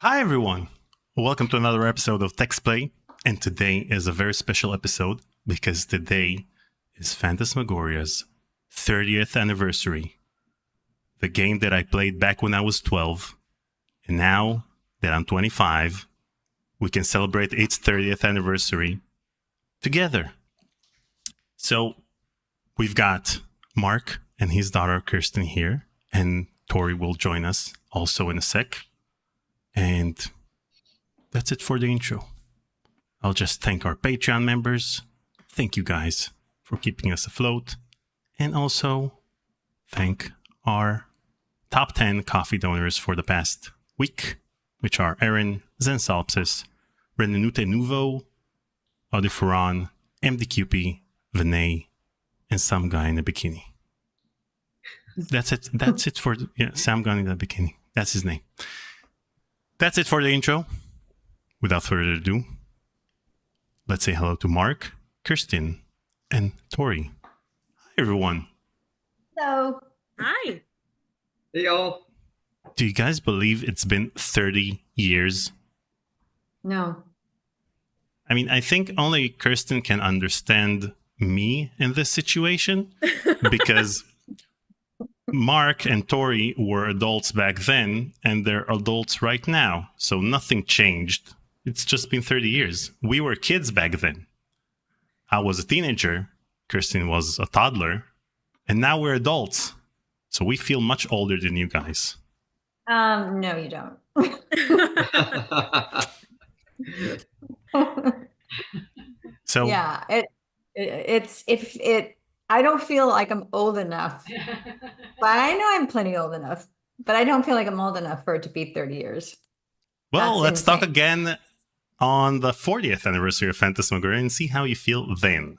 Hi, everyone. Welcome to another episode of Text Play. And today is a very special episode because today is Phantasmagoria's 30th anniversary. The game that I played back when I was 12. And now that I'm 25, we can celebrate its 30th anniversary together. So we've got Mark and his daughter Kirsten here, and Tori will join us also in a sec. And that's it for the intro. I'll just thank our Patreon members. Thank you guys for keeping us afloat. And also thank our top 10 coffee donors for the past week, which are Aaron, Zensalpsis, Renanute Nouveau, Odifuron, MDQP, Vinay, and some guy in a bikini. That's it. That's it for some guy in a bikini. That's his name. That's it for the intro. Without further ado, let's say hello to Mark, Kirsten, and Tori. Hi, everyone. Hello. Hi. Hey, y'all. Do you guys believe it's been 30 years? No. I mean, I think only Kirsten can understand me in this situation because Mark and Tori were adults back then and they're adults right now. So nothing changed. It's just been 30 years. We were kids back then. I was a teenager. Kirsten was a toddler. And now we're adults. So we feel much older than you guys. No, you don't. So yeah, I don't feel like I'm old enough, but I know I'm plenty old enough, but I don't feel like I'm old enough for it to be 30 years. well, That's let's talk insane. again on the 40th anniversary of Phantasmagoria and see how you feel then.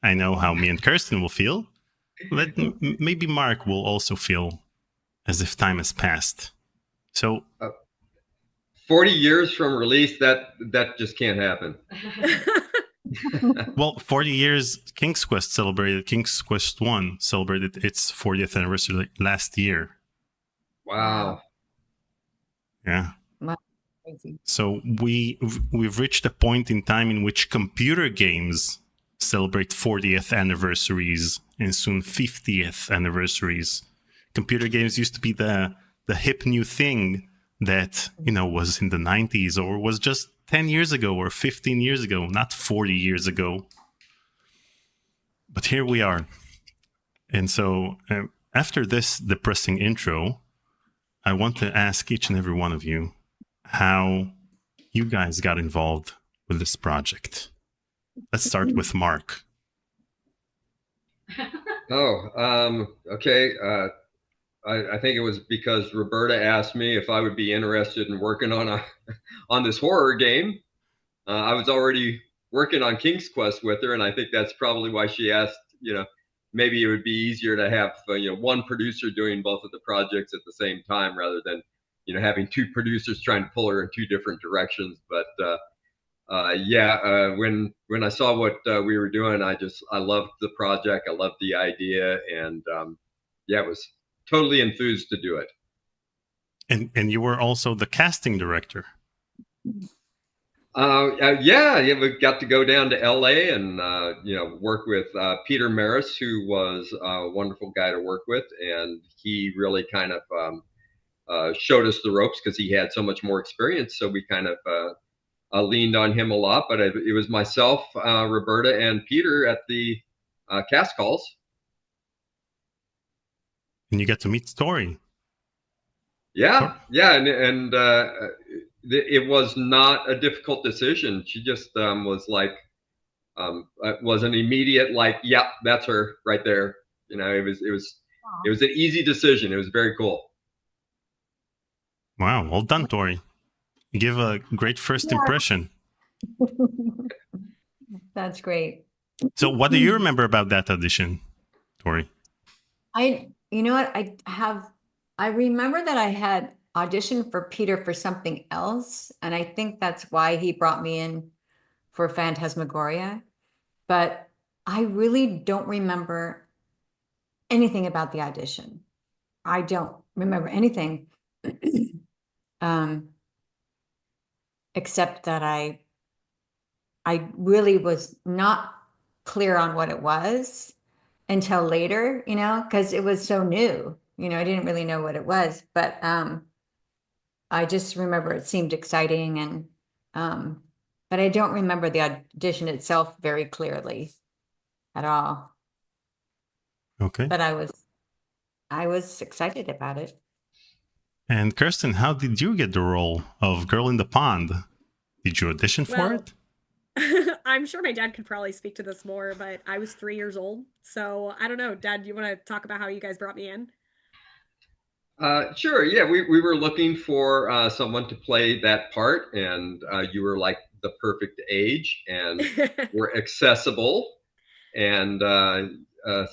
I know how me and Kirsten will feel. Maybe Mark will also feel as if time has passed. So 40 years from release, that just can't happen. well, 40 years, King's Quest Quest 1 celebrated its 40th anniversary last year. Wow. Yeah. Crazy. So we've reached a point in time in which computer games celebrate 40th anniversaries and soon 50th anniversaries. Computer games used to be the hip new thing that, was in the 90s or was just 10 years ago or 15 years ago, not 40 years ago. But here we are. And so after this depressing intro, I want to ask each and every one of you how you guys got involved with this project. Let's start with Mark. Okay. I think it was because Roberta asked me if I would be interested in working on this horror game. I was already working on King's Quest with her, and I think that's probably why she asked, maybe it would be easier to have, one producer doing both of the projects at the same time rather than, having two producers trying to pull her in two different directions. But when I saw what we were doing, I loved the project. I loved the idea, and I was totally enthused to do it. And you were also the casting director. We got to go down to LA and work with Peter Maris, who was a wonderful guy to work with, and he really kind of showed us the ropes because he had so much more experience. So we kind of leaned on him a lot. But it was myself, Roberta, and Peter at the cast calls. And you got to meet Tori. Yeah, and it was not a difficult decision. She just was like, it was an immediate like, yeah, that's her right there. It was an easy decision. It was very cool. Wow, well done, Tori. You give a great first impression. That's great. So what do you remember about that audition, Tori? You know what? I remember that I had auditioned for Peter for something else, and I think that's why he brought me in for Phantasmagoria. But I really don't remember anything about the audition. I don't remember anything. except that I really was not clear on what it was until later, because it was so new. I didn't really know what it was, but I just remember it seemed exciting, and but I don't remember the audition itself very clearly at all. Okay. But I was excited about it. And Kirsten, how did you get the role of Girl in the Pond? Did you audition for Well, it? I'm sure my dad could probably speak to this more, but I was 3 years old. So I don't know. Dad, you want to talk about how you guys brought me in? Sure. Yeah, we were looking for someone to play that part, and you were like the perfect age and were accessible, and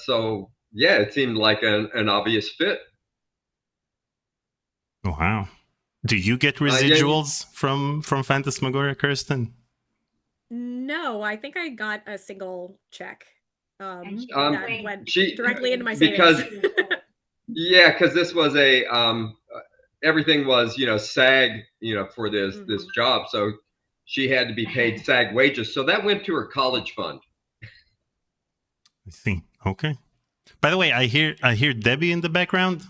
so yeah, it seemed like an obvious fit. Oh, wow. Do you get residuals from Phantasmagoria, Kirsten? No, I think I got a single check that went She directly into my because savings. yeah, because this was a everything was SAG for this job, so she had to be paid SAG wages, so that went to her college fund. I see. Okay. By the way, I hear Debbie in the background.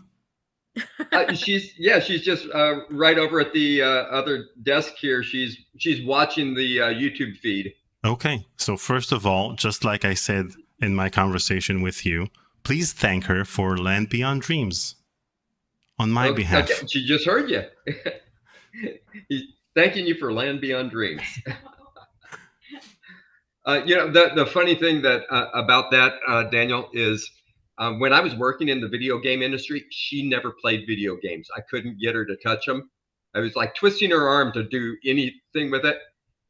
She's just right over at the other desk here. She's watching the YouTube feed. Okay. So first of all, just like I said in my conversation with you, please thank her for Land Beyond Dreams on my behalf. Okay. She just heard you. He's thanking you for Land Beyond Dreams. The funny thing that about that, Daniel, is when I was working in the video game industry, she never played video games. I couldn't get her to touch them. I was like twisting her arm to do anything with it.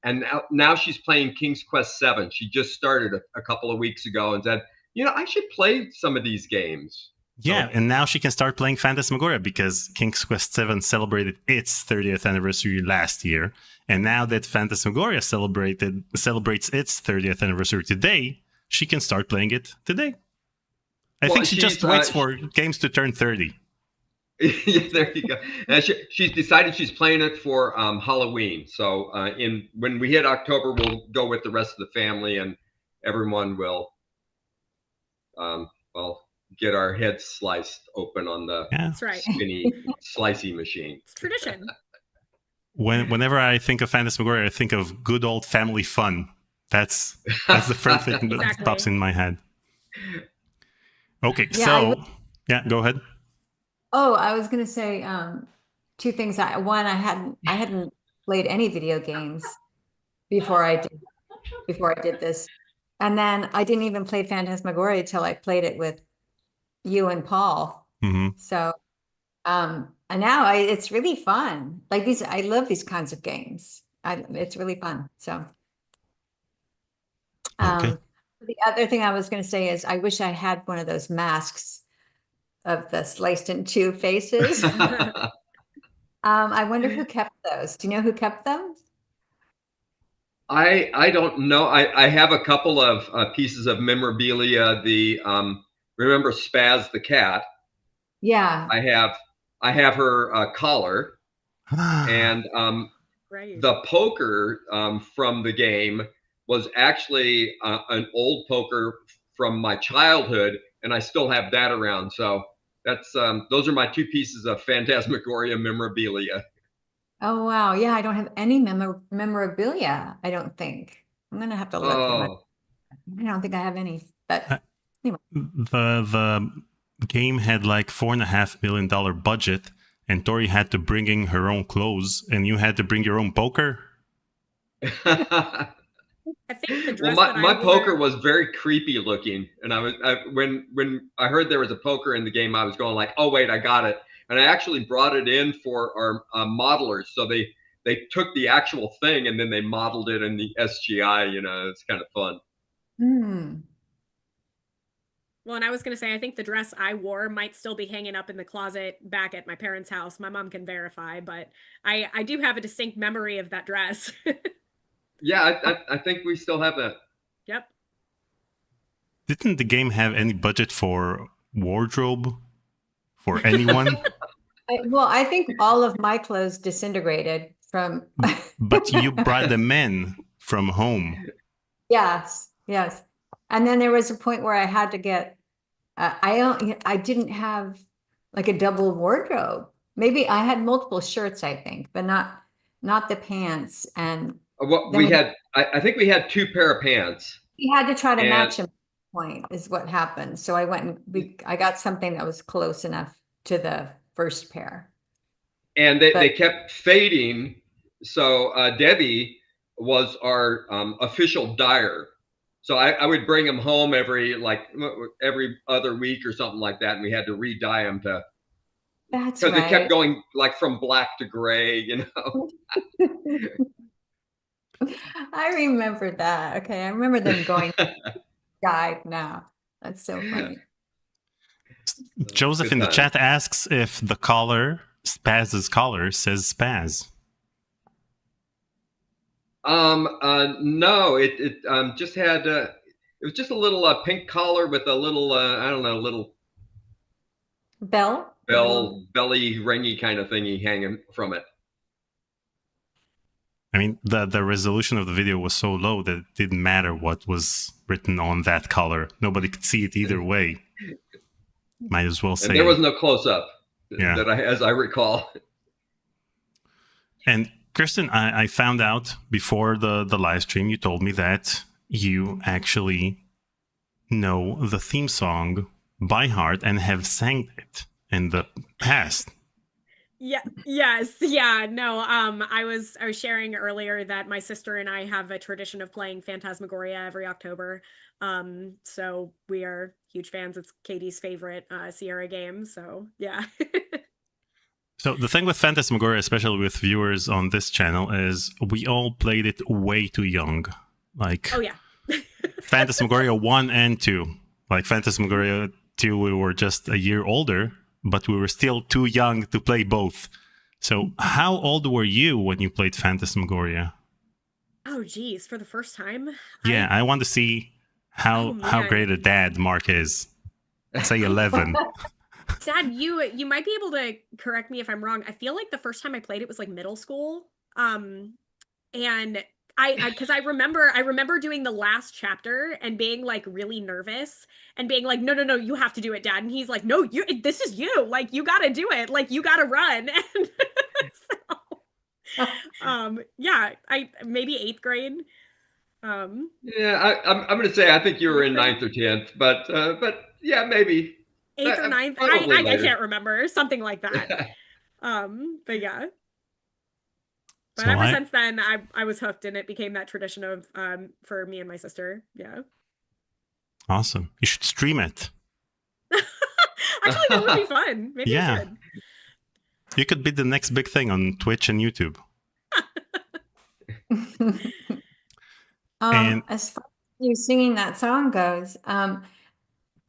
And now she's playing King's Quest 7. She just started a couple of weeks ago and said, I should play some of these games. Yeah, and now she can start playing Phantasmagoria because King's Quest 7 celebrated its 30th anniversary last year. And now that Phantasmagoria celebrates its 30th anniversary today, she can start playing it today. I think she just waits for games to turn 30. Yeah, there you go. And she's decided she's playing it for Halloween. So when we hit October, we'll go with the rest of the family, and everyone will get our heads sliced open on the That's right. spinny slicey machine. It's tradition. Whenever I think of Phantasmagoria, I think of good old family fun. That's the first thing that pops in my head. Okay, yeah, go ahead. Oh, I was going to say two things. One, I hadn't played any video games before I did this, and then I didn't even play Phantasmagoria until I played it with you and Paul. Mm-hmm. So, and now it's really fun. Like I love these kinds of games. It's really fun. So, okay. The other thing I was going to say is I wish I had one of those masks of the sliced in two faces. I wonder who kept those. Do you know who kept them? I don't know. I have a couple of pieces of memorabilia. Remember Spaz the cat? Yeah. I have her collar, and right. The poker from the game was actually an old poker from my childhood, and I still have that around. So that's those are my two pieces of Phantasmagoria memorabilia. Oh wow, yeah, I don't have any memorabilia. I don't think. I'm gonna have to look. I don't think I have any. But anyway, the game had like $4.5 million budget, and Tori had to bring in her own clothes, and you had to bring your own poker. I think the dress my poker was very creepy looking, and when I heard there was a poker in the game, I was going like, oh wait, I got it, and I actually brought it in for our modelers, so they took the actual thing and then they modeled it in the SGI. It's kind of fun. Well, and I was going to say, I think the dress I wore might still be hanging up in the closet back at my parents' house. My mom can verify, but I do have a distinct memory of that dress. Yeah, I think we still have that. Yep. Didn't the game have any budget for wardrobe for anyone? well, I think all of my clothes disintegrated. from. But you brought them in from home. Yes, yes. And then there was a point where I had to get, I didn't have like a double wardrobe. Maybe I had multiple shirts, I think, but not the pants. And What then we had, I think we had 2 pair of pants. we had to try to And- match them. Point is what happened. So I went and I got something that was close enough to the first pair. And they kept fading. So Debbie was our official dyer. So I would bring them home every other week or something like that, and we had to re-dye them to. That's because right. it kept going like from black to gray, you know. I remember that. Okay, I remember them going dive now. That's so funny. Joseph Good in the times. chat asks if the collar, Spaz's collar, says Spaz. No, it just had it was just a little pink collar with a little I don't know, little Bell? belly ringy kind of thingy hanging from it. I mean, the resolution of the video was so low that it didn't matter what was written on that collar. Nobody could see it either way. Might as well say. And there was no close up Yeah. as I recall. And Kirsten, I found out before the live stream, you told me that you actually know the theme song by heart and have sang it in the past. Yeah, yes, yeah, no, I was sharing earlier that my sister and I have a tradition of playing Phantasmagoria every October. So we are huge fans. It's Katie's favorite Sierra game, so yeah. So the thing with Phantasmagoria, especially with viewers on this channel, is we all played it way too young. Like, Oh yeah. Phantasmagoria 1 and 2. Like Phantasmagoria 2, we were just a year older, but we were still too young to play both. So how old were you when you played Phantasmagoria? Oh geez, for the first time? Yeah, I want to see how man. great a dad Mark is. Say 11. Dad, you might be able to correct me if I'm wrong. I feel like the first time I played it was like middle school. And because I remember doing the last chapter and being like really nervous and being like, no, you have to do it, Dad. And he's like, no, this is you. Like, you got to do it. Like, you got to run. And so, yeah, I maybe 8th grade. Yeah, I'm gonna say I think you were in 9th or 10th, but yeah, maybe 8th or 9th. probably I later. can't remember, something like that. But yeah. But So ever since then, I was hooked, and it became that tradition of for me and my sister. Yeah. Awesome. You should stream it. Actually, that would be fun. Maybe Yeah. I should. You could be the next big thing on Twitch and YouTube. And- As far as you singing that song goes,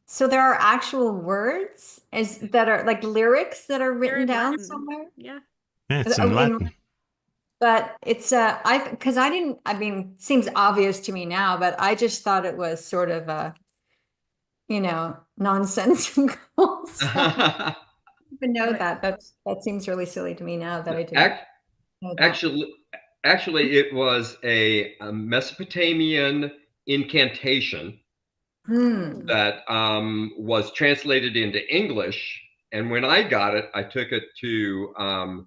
so there are actual words that are like lyrics that are They're written in down Latin. somewhere. Yeah. Yeah, it's Oh, in in- Latin. But it's because I mean, seems obvious to me now, but I just thought it was sort of a, nonsensical song. I didn't even know Right. that seems really silly to me now that I didn't know that. Actually, it was a Mesopotamian incantation that was translated into English. And when I got it, I took it to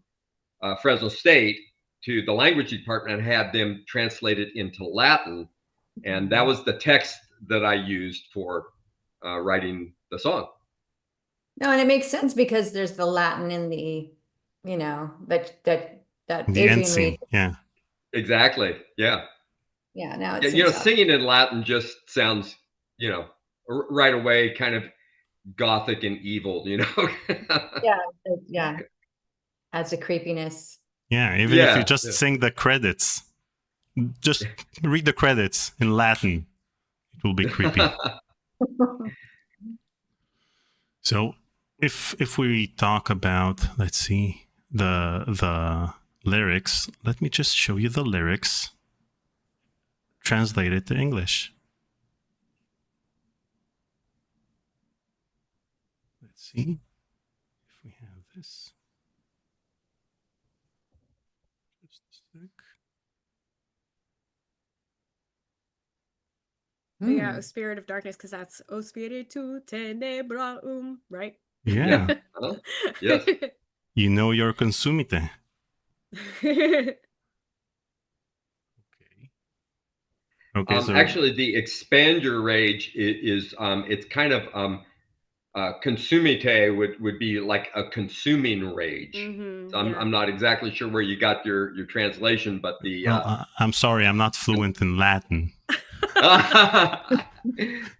Fresno State, to the language department, and had them translate it into Latin. And that was the text that I used for writing the song. No, and it makes sense because there's the Latin in the, that The Adrian end scene. reads. Yeah. Exactly. Yeah. Yeah, now it Yeah, seems singing in Latin just sounds, right away kind of gothic and evil, yeah, adds a creepiness. Yeah, even if you Yeah, just yeah. sing the credits, just read the credits in Latin. It will be creepy. So if we talk about, let's see, the lyrics, let me just show you the lyrics translated to English. Let's see if we have this. Just a Yeah, Hmm. O Spirit of Darkness, because that's O Spiritu Tenebrarum, right? Yeah. Huh? Yes. You know your consumite. Okay. Okay, so Actually, the expander rage is it's kind of consumite would be like a consuming rage. So Yeah. I'm not exactly sure where you got your translation, but the well, I'm sorry, I'm not fluent in Latin.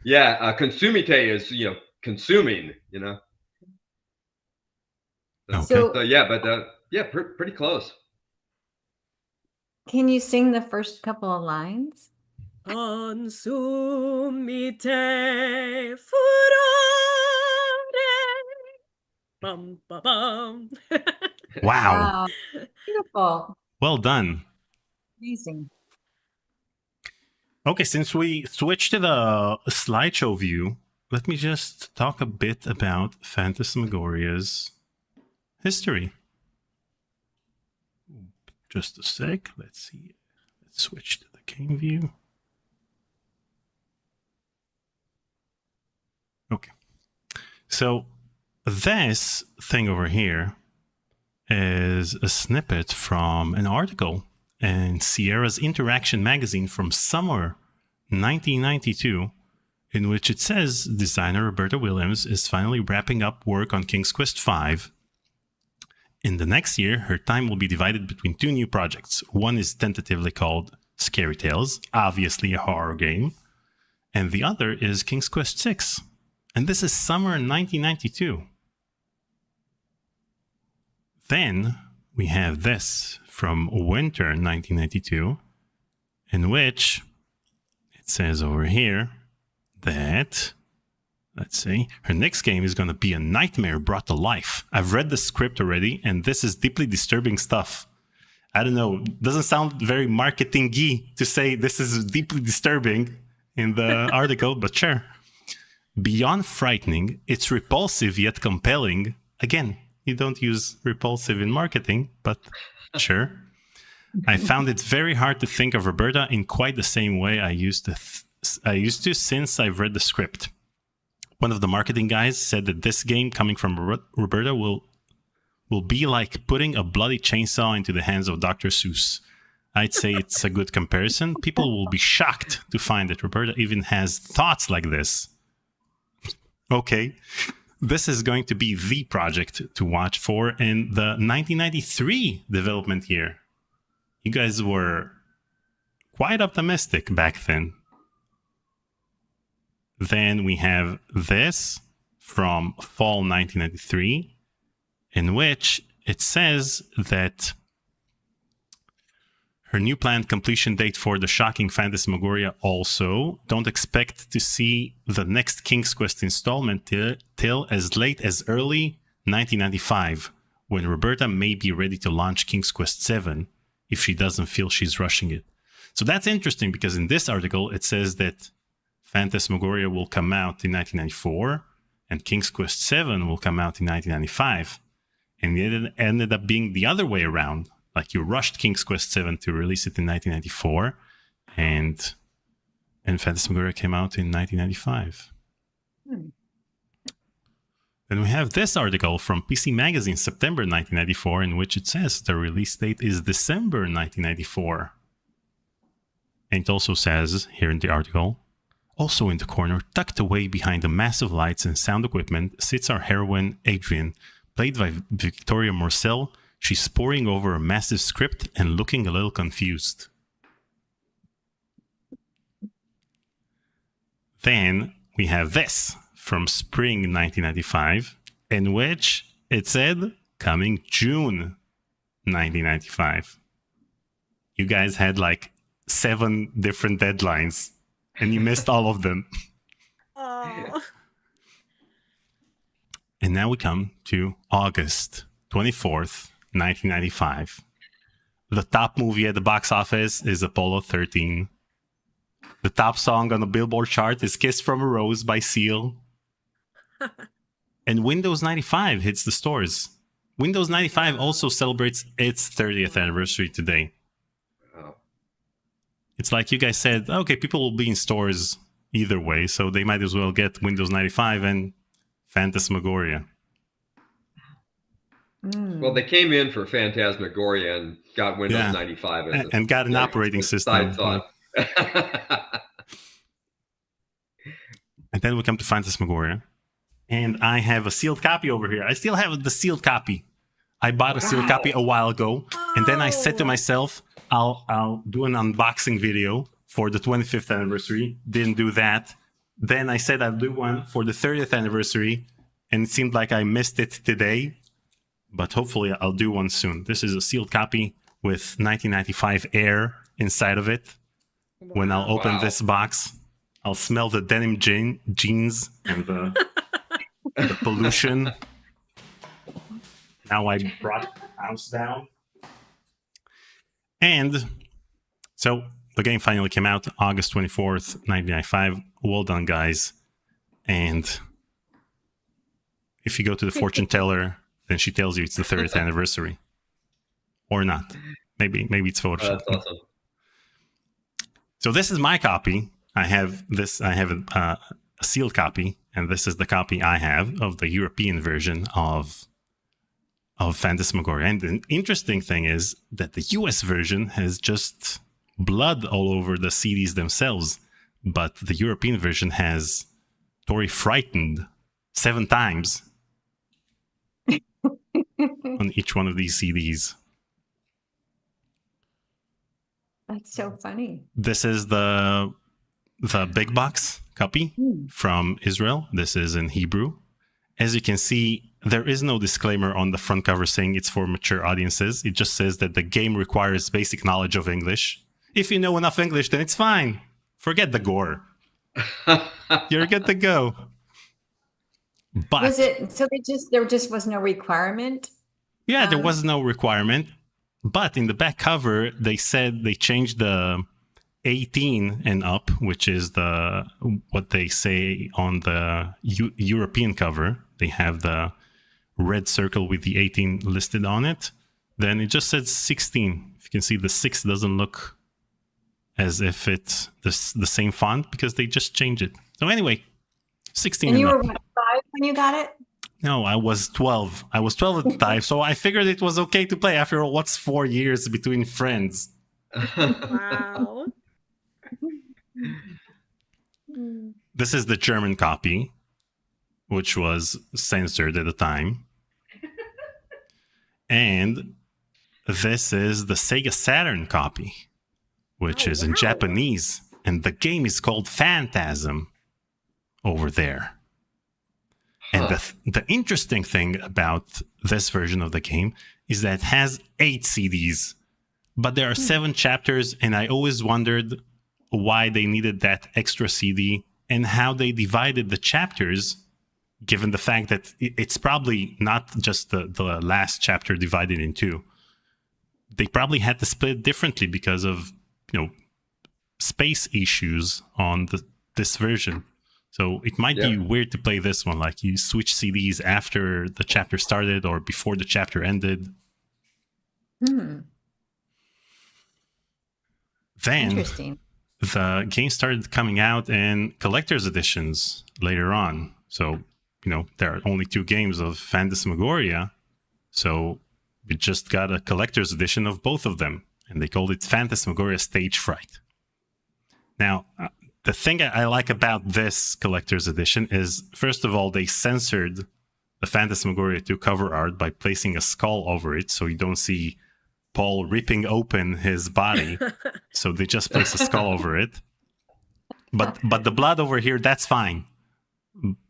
yeah, consumite is consuming. So, Okay. So so yeah, but yeah, pretty close. can you sing the first couple of lines? Consumite furore. Bum, ba, bum. Wow. Wow. Beautiful. Well done. Amazing. Okay, since we switched to the slideshow view, let me just talk a bit about Phantasmagoria's history. Just a sec. Let's see. Let's switch to the game view. Okay. So this thing over here is a snippet from an article in Sierra's Interaction magazine from summer 1992, in which it says designer Roberta Williams is finally wrapping up work on King's Quest V. In the next year, her time will be divided between two new projects. One is tentatively called Scary Tales, obviously a horror game, and the other is King's Quest VI. And this is summer 1992. Then we have this from winter 1992, in which it says over here that, let's see, her next game is going to be a nightmare brought to life. I've read the script already, and this is deeply disturbing stuff. I don't know, doesn't sound very marketing-y to say this is deeply disturbing in the article, but sure. Beyond frightening, it's repulsive yet compelling. Again, you don't use repulsive in marketing, but sure. I found it very hard to think of Roberta in quite the same way I used to since I've read the script. One of the marketing guys said that this game coming from Roberta will be like putting a bloody chainsaw into the hands of Dr. Seuss. I'd say it's a good comparison. People will be shocked to find that Roberta even has thoughts like this. Okay, this is going to be the project to watch for in the 1993 development year. You guys were quite optimistic back then. Then we have this from fall 1993, in which it says that her new planned completion date for the shocking Phantasmagoria also don't expect to see the next King's Quest installment till as late as early 1995, when Roberta may be ready to launch King's Quest VII if she doesn't feel she's rushing it. So that's interesting because in this article it says that Phantasmagoria will come out in 1994 and King's Quest VII will come out in 1995. And it ended up being the other way around. Like you rushed King's Quest VII to release it in 1994, and Phantasmagoria came out in 1995. Then we have this article from PC Magazine, September 1994, in which it says the release date is December 1994. And it also says, here in the article, also in the corner, tucked away behind the massive lights and sound equipment, sits our heroine, Adrian, played by Victoria Morsell. She's poring over a massive script and looking a little confused. Then we have this from spring 1995, in which it said coming June 1995. You guys had like 7 different deadlines and you missed all of them. Oh. And now we come to August 24th, 1995. The top movie at the box office is Apollo 13. The top song on the Billboard chart is Kiss from a Rose by Seal. And Windows 95 hits the stores. Windows 95 also celebrates its 30th anniversary today. Wow. It's like you guys said, okay, people will be in stores, either way, so they might as well get Windows 95 and Phantasmagoria. Well, they came in for Phantasmagoria and got Windows Yeah. 95 as And got an operating system. side thought. And then we come to Phantasmagoria. And I have a sealed copy over here. I still have the sealed copy. I bought a sealed copy a while ago. And then I said to myself, I'll do an unboxing video for the 25th anniversary. Didn't do that. Then I said I'll do one for the 30th anniversary. And it seemed like I missed it today. But hopefully I'll do one soon. This is a sealed copy with 1995 air inside of it. When I'll open this box, I'll smell the denim jeans and the pollution. Now I brought the house down. And so the game finally came out August 24th, 1995. Well done, guys. And if you go to the fortune teller, then she tells you it's the 30th anniversary. Or not. Maybe it's Photoshop. That's awesome. So this is my copy. I have a sealed copy, and this is the copy I have of the European version of Phantasmagoria. And the interesting thing is that the US version has just blood all over the CDs themselves, but the European version has Tori frightened 7 times on each one of these CDs. That's so funny. This is the big box copy from Israel. This is in Hebrew. As you can see, there is no disclaimer on the front cover saying it's for mature audiences. It just says that the game requires basic knowledge of English. If you know enough English, then it's fine. Forget the gore. You're good to go. But Was it so there just was no requirement? yeah, there was no requirement. But in the back cover, they said they changed the 18 and up, which is what they say on the European cover. They have the red circle with the 18 listed on it. Then it just says 16. If you can see, the 6 doesn't look as if it's the same font because they just changed it. So anyway, 16 And you were up. what, 5 when you got it? No, I was 12. I was 12 at the time, so I figured it was okay to play. After all, what's 4 years between friends? Wow. This is the German copy, which was censored at the time. And this is the Sega Saturn copy, which is in Japanese. And the game is called Phantasm over there. And the interesting thing about this version of the game is that it has 8 CDs, but there are 7 chapters, and I always wondered why they needed that extra CD and how they divided the chapters, given the fact that it's probably not just the last chapter divided in 2. They probably had to split differently because of, space issues on this version. So it might be weird to play this one, like you switch CDs after the chapter started or before the chapter ended. Then Interesting. the game started coming out in collector's editions later on. So, there are only 2 games of Phantasmagoria. So we just got a collector's edition of both of them. And they called it Phantasmagoria Stage Fright. Now, the thing I like about this collector's edition is, first of all, they censored the Phantasmagoria 2 cover art by placing a skull over it, so you don't see Paul ripping open his body. So they just place a skull over it. But the blood over here, that's fine.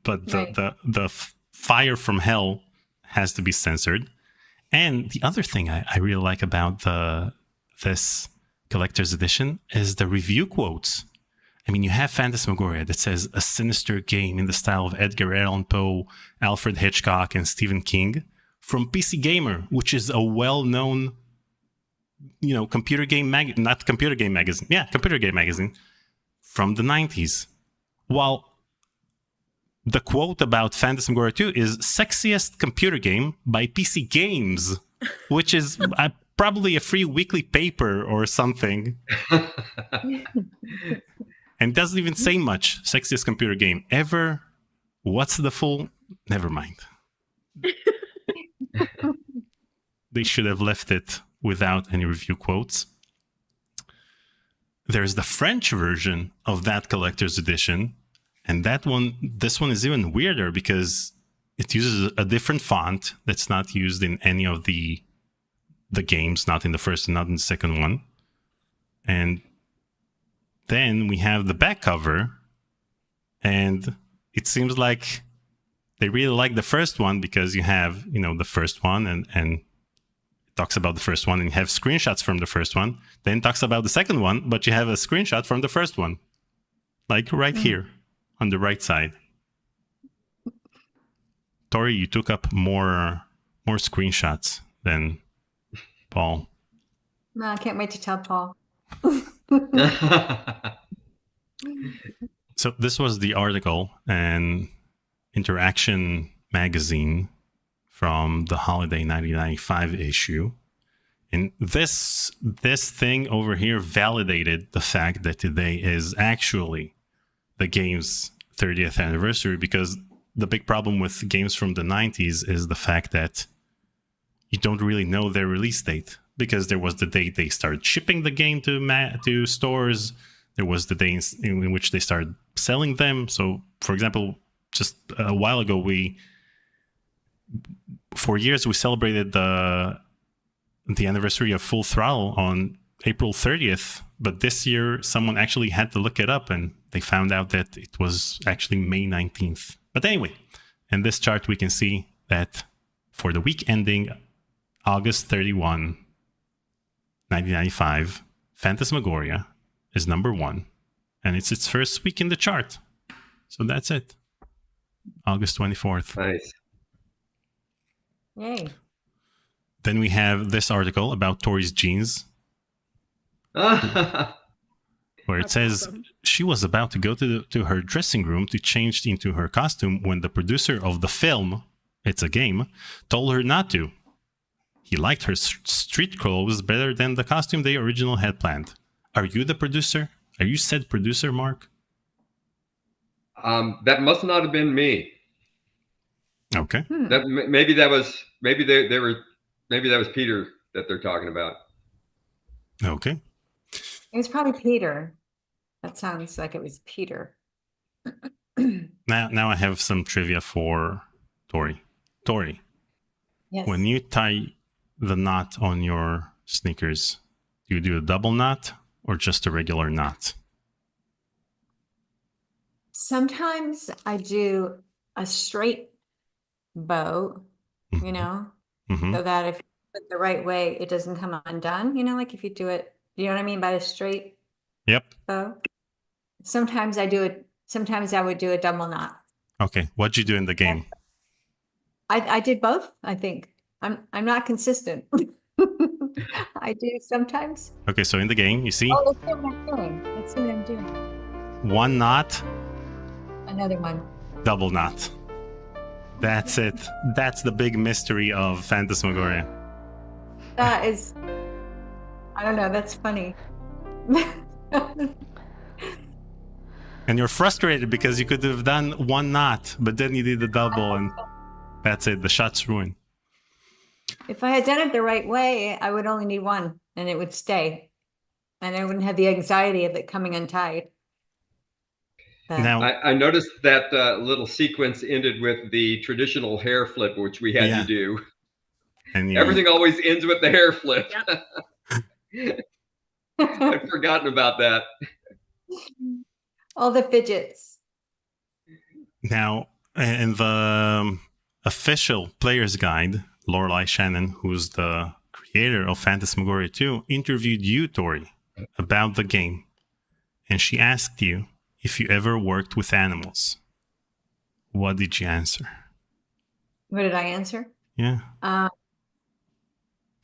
But the fire from hell has to be censored. And the other thing I really like about this collector's edition is the review quotes. I mean, you have Phantasmagoria that says a sinister game in the style of Edgar Allan Poe, Alfred Hitchcock, and Stephen King from PC Gamer, which is a well-known, computer game magazine from the 90s. While the quote about Phantasmagoria 2 is sexiest computer game by PC Games, which is probably a free weekly paper or something. And it doesn't even say much. Sexiest computer game ever. What's the full? Never mind. They should have left it without any review quotes. There's the French version of that collector's edition. And this one is even weirder because it uses a different font that's not used in any of the games, not in the first and not in the second one. And then we have the back cover, and it seems like they really like the first one because you have, the first one and it talks about the first one, and you have screenshots from the first one. Then it talks about the second one, but you have a screenshot from the first one, like right here on the right side. Tori, you took up more screenshots than Paul. No, I can't wait to tell Paul. So this was the article and Interaction magazine from the holiday 1995 issue. And this thing over here validated the fact that today is actually the game's 30th anniversary, because the big problem with games from the 90s is the fact that you don't really know their release date, because there was the date they started shipping the game to stores. There was the day in which they started selling them. So, for example, just a while ago, for years we celebrated the anniversary of Full Throttle on April 30th. But this year, someone actually had to look it up, and they found out that it was actually May 19th. But anyway, in this chart, we can see that for the week ending August 31, 1995, Phantasmagoria is number 1, and it's its first week in the chart. So that's it. August 24th. Nice. Yay. Then we have this article about Tori's jeans, where it That's says awesome. she was about to go to her dressing room to change into her costume when the producer of the film, It's a Game, told her not to. He liked her street clothes better than the costume they originally had planned. Are you the producer? Are you said producer, Mark? That must not have been me. Okay. That maybe that was Peter that they're talking about. Okay. It was probably Peter. That sounds like it was Peter. Now I have some trivia for Tori. Tori, Yes. when you tie the knot on your sneakers, do you do a double knot or just a regular knot? Sometimes I do a straight bow, Mhm. Mhm. so that if you put it the right way, it doesn't come undone. Like if you do it, you know what I mean by a straight Yep. bow? Sometimes I would do a double knot. Okay. What'd you do in the game? I did both, I think. I'm not consistent. I do sometimes. Okay, so in the game, you see Oh, let's see what I'm doing. Let's see what I'm doing. one knot, Another one. double knot. That's it. That's the big mystery of Phantasmagoria. That is, I don't know, that's funny. And you're frustrated because you could have done one knot, but then you did the double, and that's it. The shot's ruined. If I had done it the right way, I would only need one and it would stay. And I wouldn't have the anxiety of it coming untied. But Now, I noticed that little sequence ended with the traditional hair flip, which we had Yeah. to do. and you, Everything always ends with the hair flip. Yep. I'd forgotten about that. all the fidgets. Now, in the official player's guide, Lorelei Shannon, who's the creator of Phantasmagoria 2, interviewed you, Tori, about the game. And she asked you if you ever worked with animals. What did you answer? What did I answer? Yeah.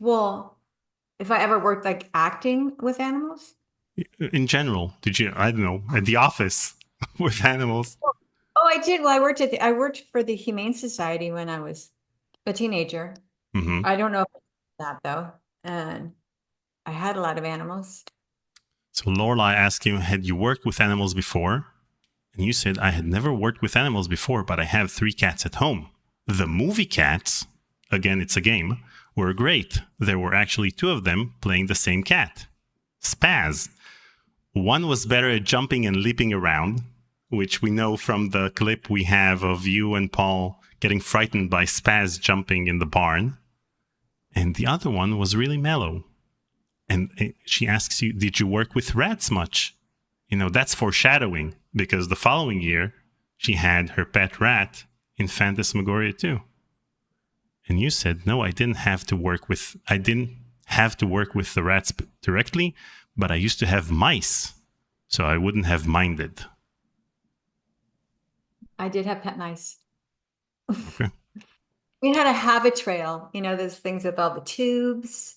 Well, if I ever worked like acting with animals. In general, did you, I don't know, at the office with animals? Oh, I did. Well, I worked for the Humane Society when I was a teenager. Mm-hmm. I don't know that though. And I had a lot of animals. So Lorelai asked you, had you worked with animals before? And you said, I had never worked with animals before, but I have 3 cats at home. The movie cats, again, it's a game, were great. There were actually 2 of them playing the same cat. Spaz. One was better at jumping and leaping around, which we know from the clip we have of you and Paul getting frightened by Spaz jumping in the barn. And the other one was really mellow. And she asks you, did you work with rats much? You know, that's foreshadowing, because the following year, she had her pet rat in Phantasmagoria too. And you said, no, I didn't have to work with the rats directly, but I used to have mice, so I wouldn't have minded. I did have pet mice. Okay. We had a habit trail, you know, those things with all the tubes,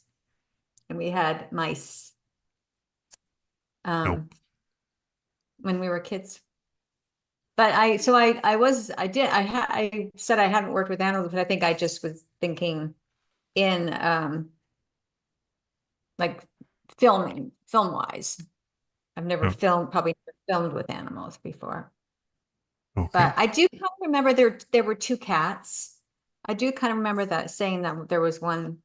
and we had mice. Oh. When we were kids. But I said I hadn't worked with animals, but I think I just was thinking in like film wise. I've never probably never filmed with animals before. Okay. But I do kind of remember there were 2 cats. I do kind of remember that, saying that there was one,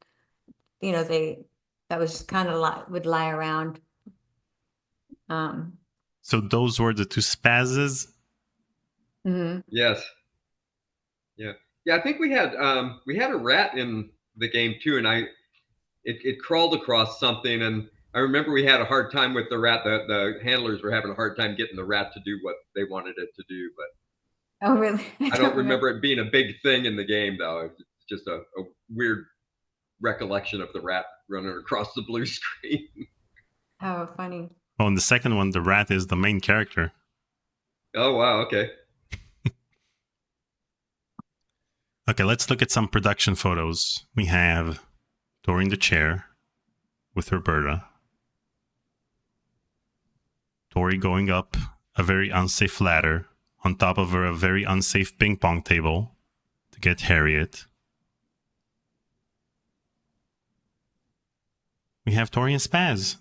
you know, that was kind of would lie around. So those were the 2 Spazes? Mm-hmm. Yes. Yeah. I think we had a rat in the game too, and it crawled across something, and I remember we had a hard time with the rat. The handlers were having a hard time getting the rat to do what they wanted it to do, but Oh, really? I don't remember it being a big thing in the game, though. It's just a weird recollection of the rat running across the blue screen. Oh, funny. Oh, in the second one, the rat is the main character. Oh, wow. Okay. Okay, let's look at some production photos. We have Tori in the chair with Roberta. Tori going up a very unsafe ladder on top of a very unsafe ping pong table to get Harriet. We have Tori and Spaz.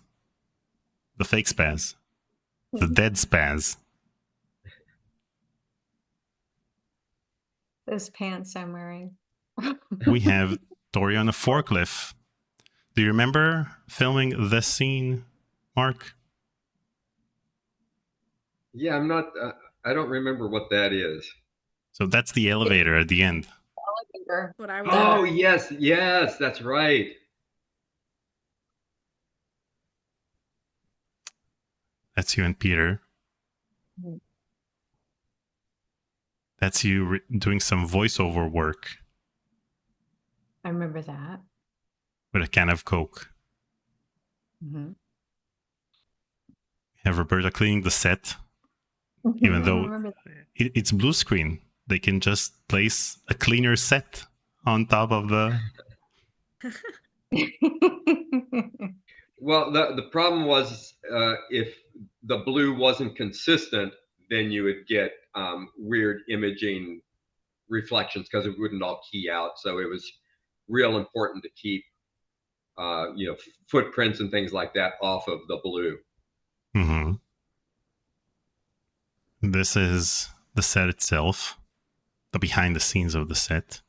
The fake Spaz. The dead Spaz. Those pants I'm wearing. We have Tori on a forklift. Do you remember filming this scene, Mark? Yeah, I'm not. I don't remember what that is. So that's the elevator at the end. What I was Oh, wondering. yes, that's right. That's you and Peter. That's you doing some voiceover work I remember that. with a can of Coke. Mm-hmm. Have Roberta cleaning the set, even though it's blue screen. They can just place a cleaner set on top of the... Well, the problem was if the blue wasn't consistent, then you would get weird imaging reflections because it wouldn't all key out. So it was real important to keep footprints and things like that off of the blue. Mm-hmm. This is the set itself, the behind the scenes of the set.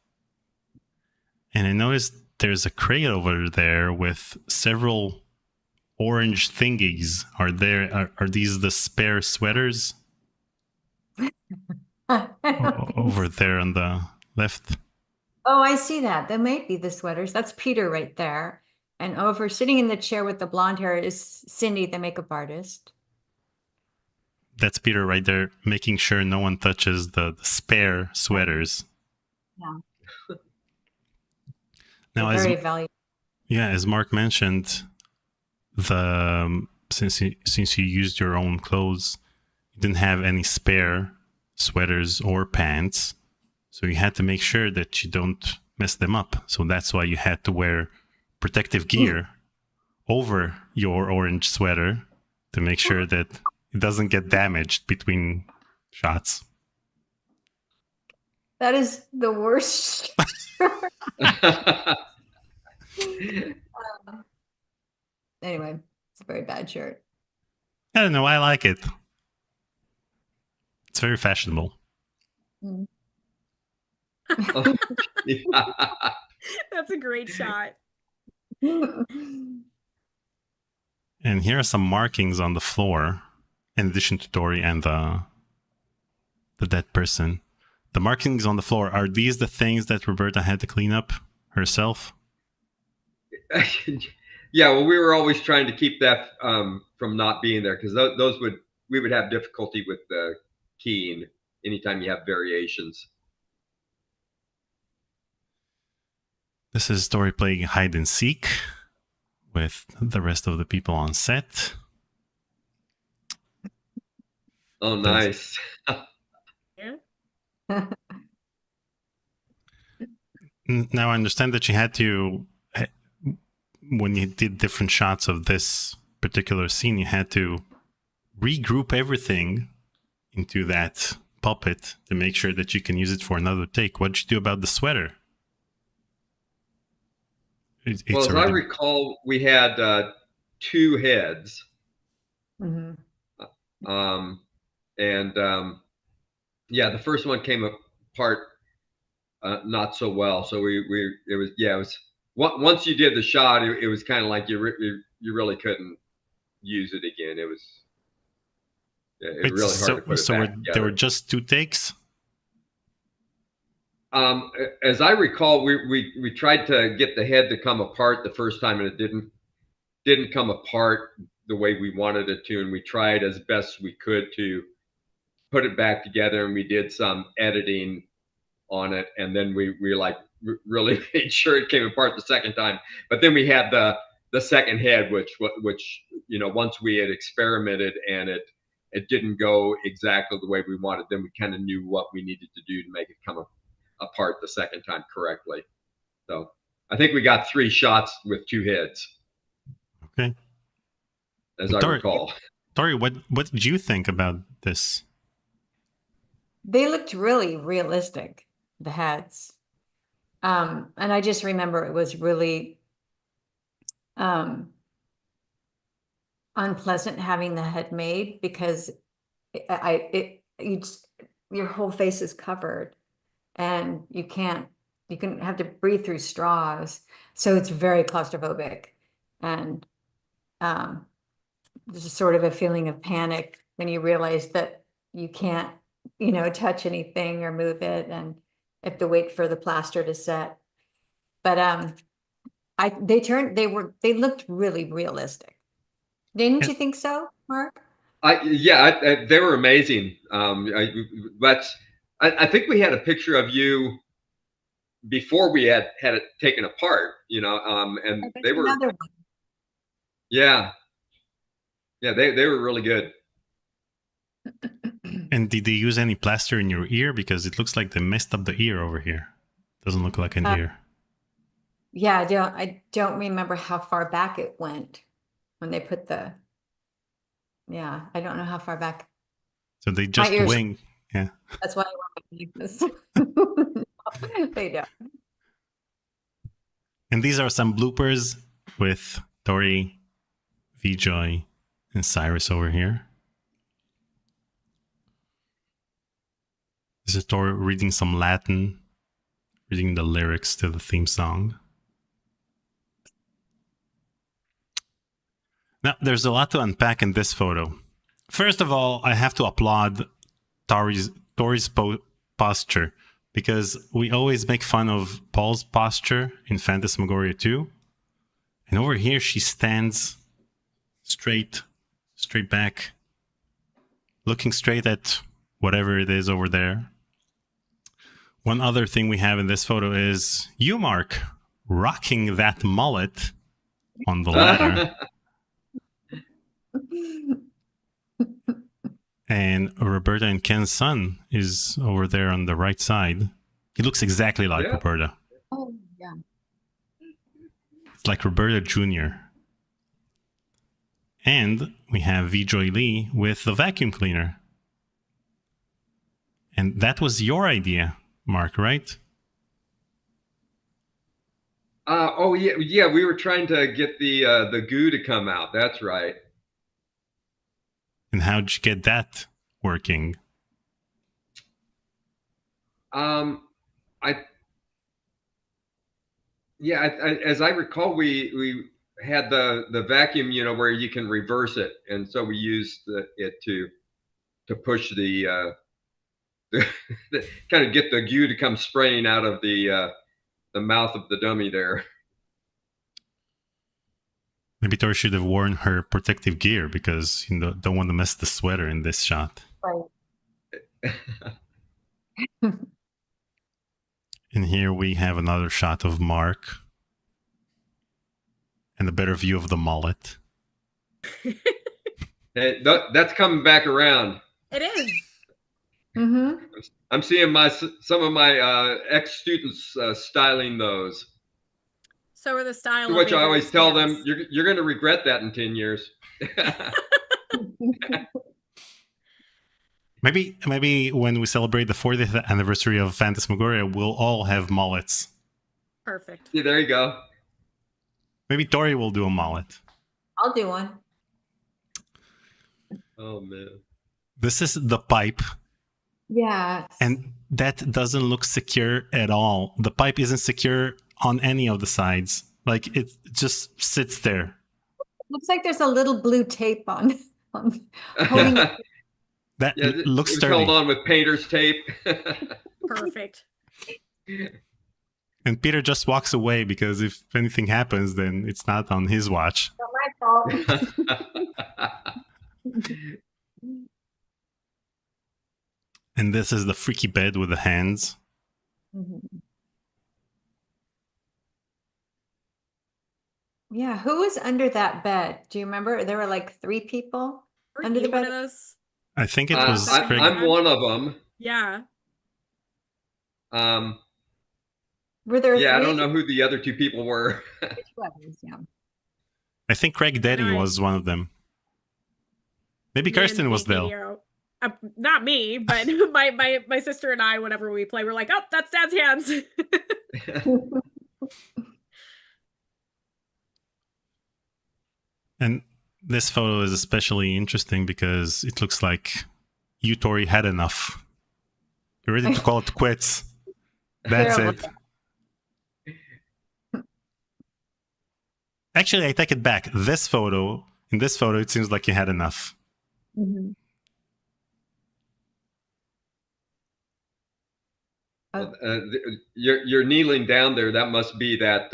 And I noticed there's a crate over there with several orange thingies. Are these the spare sweaters? Over there on the left. Oh, I see that. That might be the sweaters. That's Peter right there. And over sitting in the chair with the blonde hair is Cindy, the makeup artist. That's Peter right there, making sure no one touches the spare sweaters. Yeah. Now, very valuable. Yeah, as Mark mentioned, since you used your own clothes, you didn't have any spare sweaters or pants, so you had to make sure that you don't mess them up. So that's why you had to wear protective gear over your orange sweater to make sure that it doesn't get damaged between shots. That is the worst. Anyway, it's a very bad shirt. I don't know. I like it. It's very fashionable. Mm. Oh, yeah. That's a great shot. And here are some markings on the floor, in addition to Tori and the dead person. The markings on the floor, are these the things that Roberta had to clean up herself? Yeah, well, we were always trying to keep that from not being there, because we would have difficulty with the keying anytime you have variations. This is Tori playing hide and seek with the rest of the people on set. Oh, nice. Yeah. Now I understand that you had to, when you did different shots of this particular scene, you had to regroup everything into that puppet to make sure that you can use it for another take. What did you do about the sweater? Well, as I recall, we had 2 heads. Mhm. Yeah, the first one came apart not so well. So it was once you did the shot, it was kind of like you really couldn't use it again. It was really hard to put it back together. There were just 2 takes? As I recall, we tried to get the head to come apart the first time, and it didn't come apart the way we wanted it to, and we tried as best we could to put it back together, and we did some editing on it, and then we really made sure it came apart the second time. But then we had the second head, which once we had experimented and it didn't go exactly the way we wanted, then we kind of knew what we needed to do to make it come apart the second time correctly. So I think we got 3 shots with 2 heads. Okay. As I recall. Tori, what did you think about this? They looked really realistic, the heads. And I just remember it was really unpleasant having the head made, because your whole face is covered and you can have to breathe through straws. So it's very claustrophobic, and there's a sort of a feeling of panic when you realize that you can't, touch anything or move it, and have to wait for the plaster to set. But they looked really realistic. Didn't you think so, Mark? They were amazing. I think we had a picture of you before we had it taken apart, and they were another one. Yeah, they were really good. And did they use any plaster in your ear? Because it looks like they messed up the ear over here. Doesn't look like an ear. Yeah, I don't remember how far back it went when they put the. Yeah, I don't know how far back. So they just wing. Yeah. That's why I want to this. They don't. And these are some bloopers with Tori, Vjoy, and Cyrus over here. This is Tori reading some Latin, reading the lyrics to the theme song. Now, there's a lot to unpack in this photo. First of all, I have to applaud Tori's posture, because we always make fun of Paul's posture in Phantasmagoria 2. And over here, she stands straight back, looking straight at whatever it is over there. One other thing we have in this photo is you, Mark, rocking that mullet on the ladder. And Roberta and Ken's son is over there on the right side. He looks exactly like Roberta. Oh, yeah. It's like Roberta Jr. And we have Vjoy Lee with the vacuum cleaner. And that was your idea, Mark, right? Yeah, we were trying to get the goo to come out. That's right. And how'd you get that working? As I recall, we had the vacuum, where you can reverse it, and so we used it to push the kind of get the goo to come spraying out of the mouth of the dummy there. Maybe Tori should have worn her protective gear because you don't want to mess the sweater in this shot. Right. And here we have another shot of Mark and a better view of the mullet. Hey, that's coming back around. It is. Mm-hmm. I'm seeing some of my ex-students styling those. So are the style. To of which I always Vader's tell hands. them, you're going to regret that in 10 years. Maybe when we celebrate the 40th anniversary of Phantasmagoria, we'll all have mullets. Perfect. Yeah, there you go. Maybe Tori will do a mullet. I'll do one. Oh, man. This is the pipe, Yeah. and that doesn't look secure at all. The pipe isn't secure on any of the sides. Like, it just sits there. Looks like there's a little blue tape on holding it. That Yeah, looks it was sturdy. held on with painter's tape. Perfect. And Peter just walks away because if anything happens, then it's not on his watch. Not my fault. And this is the freaky bed with the hands. Mm-hmm. Yeah, who was under that bed? Do you remember? There were like 3 people Were under you the one bed. of those? I think it was Craig. I'm one of them. Yeah. Were there 3? I don't know who the other 2 people were. Yeah. I think Craig Denny Nice. was one of them. Maybe Kirsten was there. Not me, but my sister and I, whenever we play, we're like, oh, that's Dad's hands. And this photo is especially interesting because it looks like you, Tori, had enough. You're ready to call it quits. That's Terrible. it. Actually, I take it back. In this photo, it seems like you had enough. Mm-hmm. You're kneeling down there. That must be that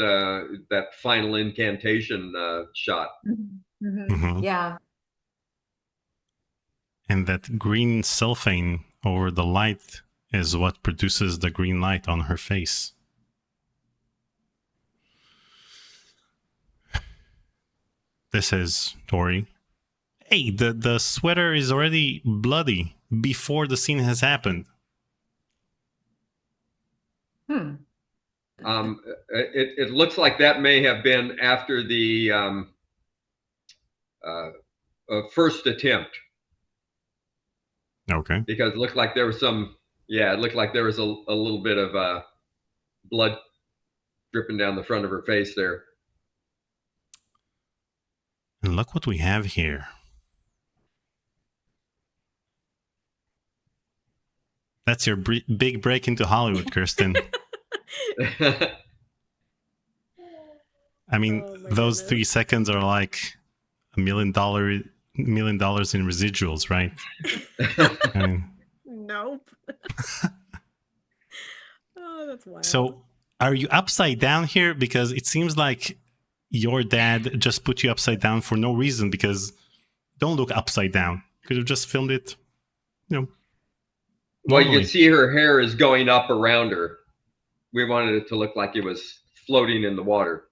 final incantation shot. Mm-hmm. Mhm. Yeah. And that green cellophane over the light is what produces the green light on her face. This is Tori. Hey, the sweater is already bloody before the scene has happened. It looks like that may have been after the first attempt. Okay. Because it looked like there was it looked like there was a little bit of blood dripping down the front of her face there. And look what we have here. That's your big break into Hollywood, Kirsten. I mean, Oh my those goodness. 3 seconds are like $1 million in residuals, right? I mean, Nope. Oh, that's wild. so are you upside down here? Because it seems like your dad just put you upside down for no reason, because don't look upside down. Could have just filmed it, Well, you normally. can see her hair is going up around her. We wanted it to look like it was floating in the water.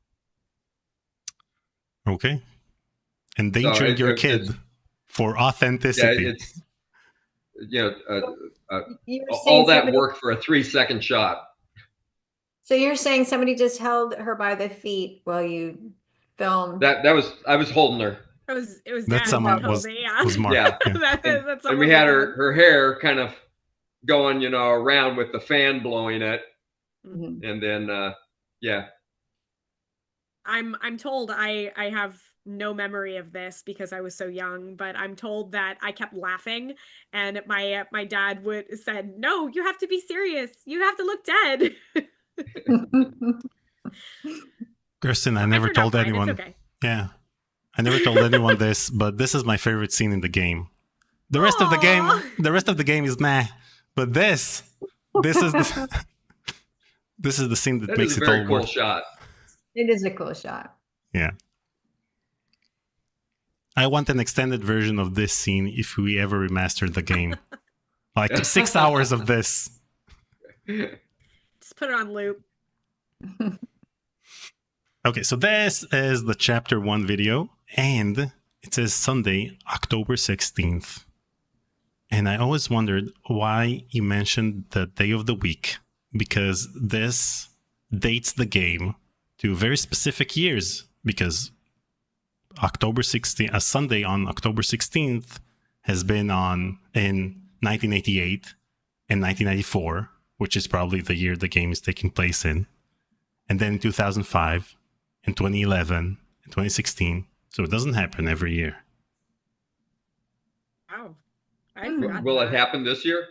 Okay. Endangering your kid for authenticity. It's You were saying all that somebody- work for a 3-second shot. So you're saying somebody just held her by the feet while you filmed? I was holding her. it was That Dad someone who was told me, yeah. Mark. Yeah. Yeah. That And we someone had was her hair kind of going, around with the fan blowing it, Mhm. and then I'm told I have no memory of this because I was so young, but I'm told that I kept laughing, and my dad said, "No, you have to be serious. You have to look dead." Kirsten, I I never turned out told fine. anyone. It's okay. Yeah, I never told anyone this, but this is my favorite scene in the game. The rest of the game is meh, but this is this is the scene that That makes is a it very all cool worth. shot. It is a cool shot. Yeah. I want an extended version of this scene if we ever remaster the game. Like 6 hours of this. Just put it on loop. Okay, so this is the chapter 1 video, and it says Sunday, October 16th. And I always wondered why you mentioned the day of the week, because this dates the game to very specific years, because October 16th, a Sunday on October 16th has been on in 1988 and 1994, which is probably the year the game is taking place in, and then in 2005 and 2011 and 2016. So it doesn't happen every year. Wow. I forgot. Will it that. happen this year?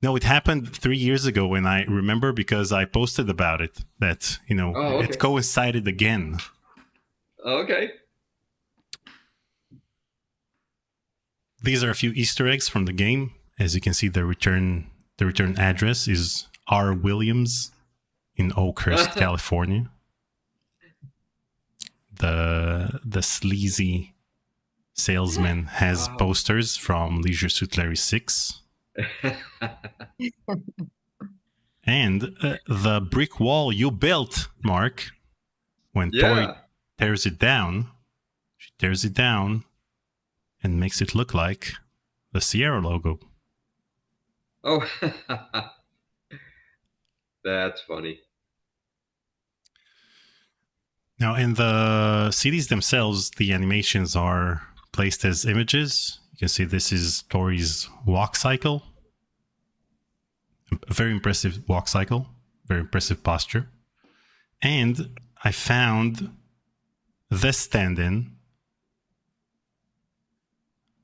No, it happened 3 years ago, and I remember because I posted about it that, Oh, okay. it coincided again. Okay. These are a few Easter eggs from the game. As you can see, the return address is R. Williams in Oakhurst, California. The sleazy salesman has Wow. posters from Leisure Suit Larry 6. And the brick wall you built, Mark, when Tori Yeah. tears it down, she tears it down and makes it look like the Sierra logo. Oh, that's funny. Now, in the CDs themselves, the animations are placed as images. You can see this is Tori's walk cycle. A very impressive walk cycle, very impressive posture. And I found this stand-in.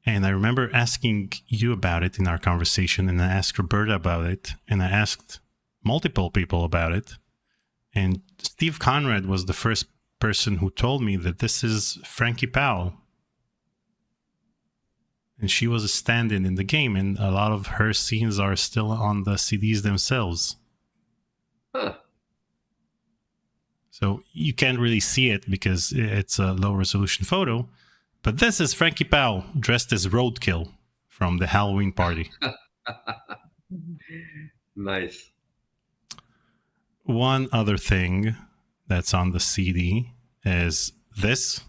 And I remember asking you about it in our conversation, and I asked Roberta about it, and I asked multiple people about it. And Steve Conrad was the first person who told me that this is Frankie Powell. And she was a stand-in in the game, and a lot of her scenes are still on the CDs themselves. Huh. So you can't really see it because it's a low-resolution photo. But this is Frankie Powell dressed as Roadkill from the Halloween party. Nice. One other thing that's on the CD is this,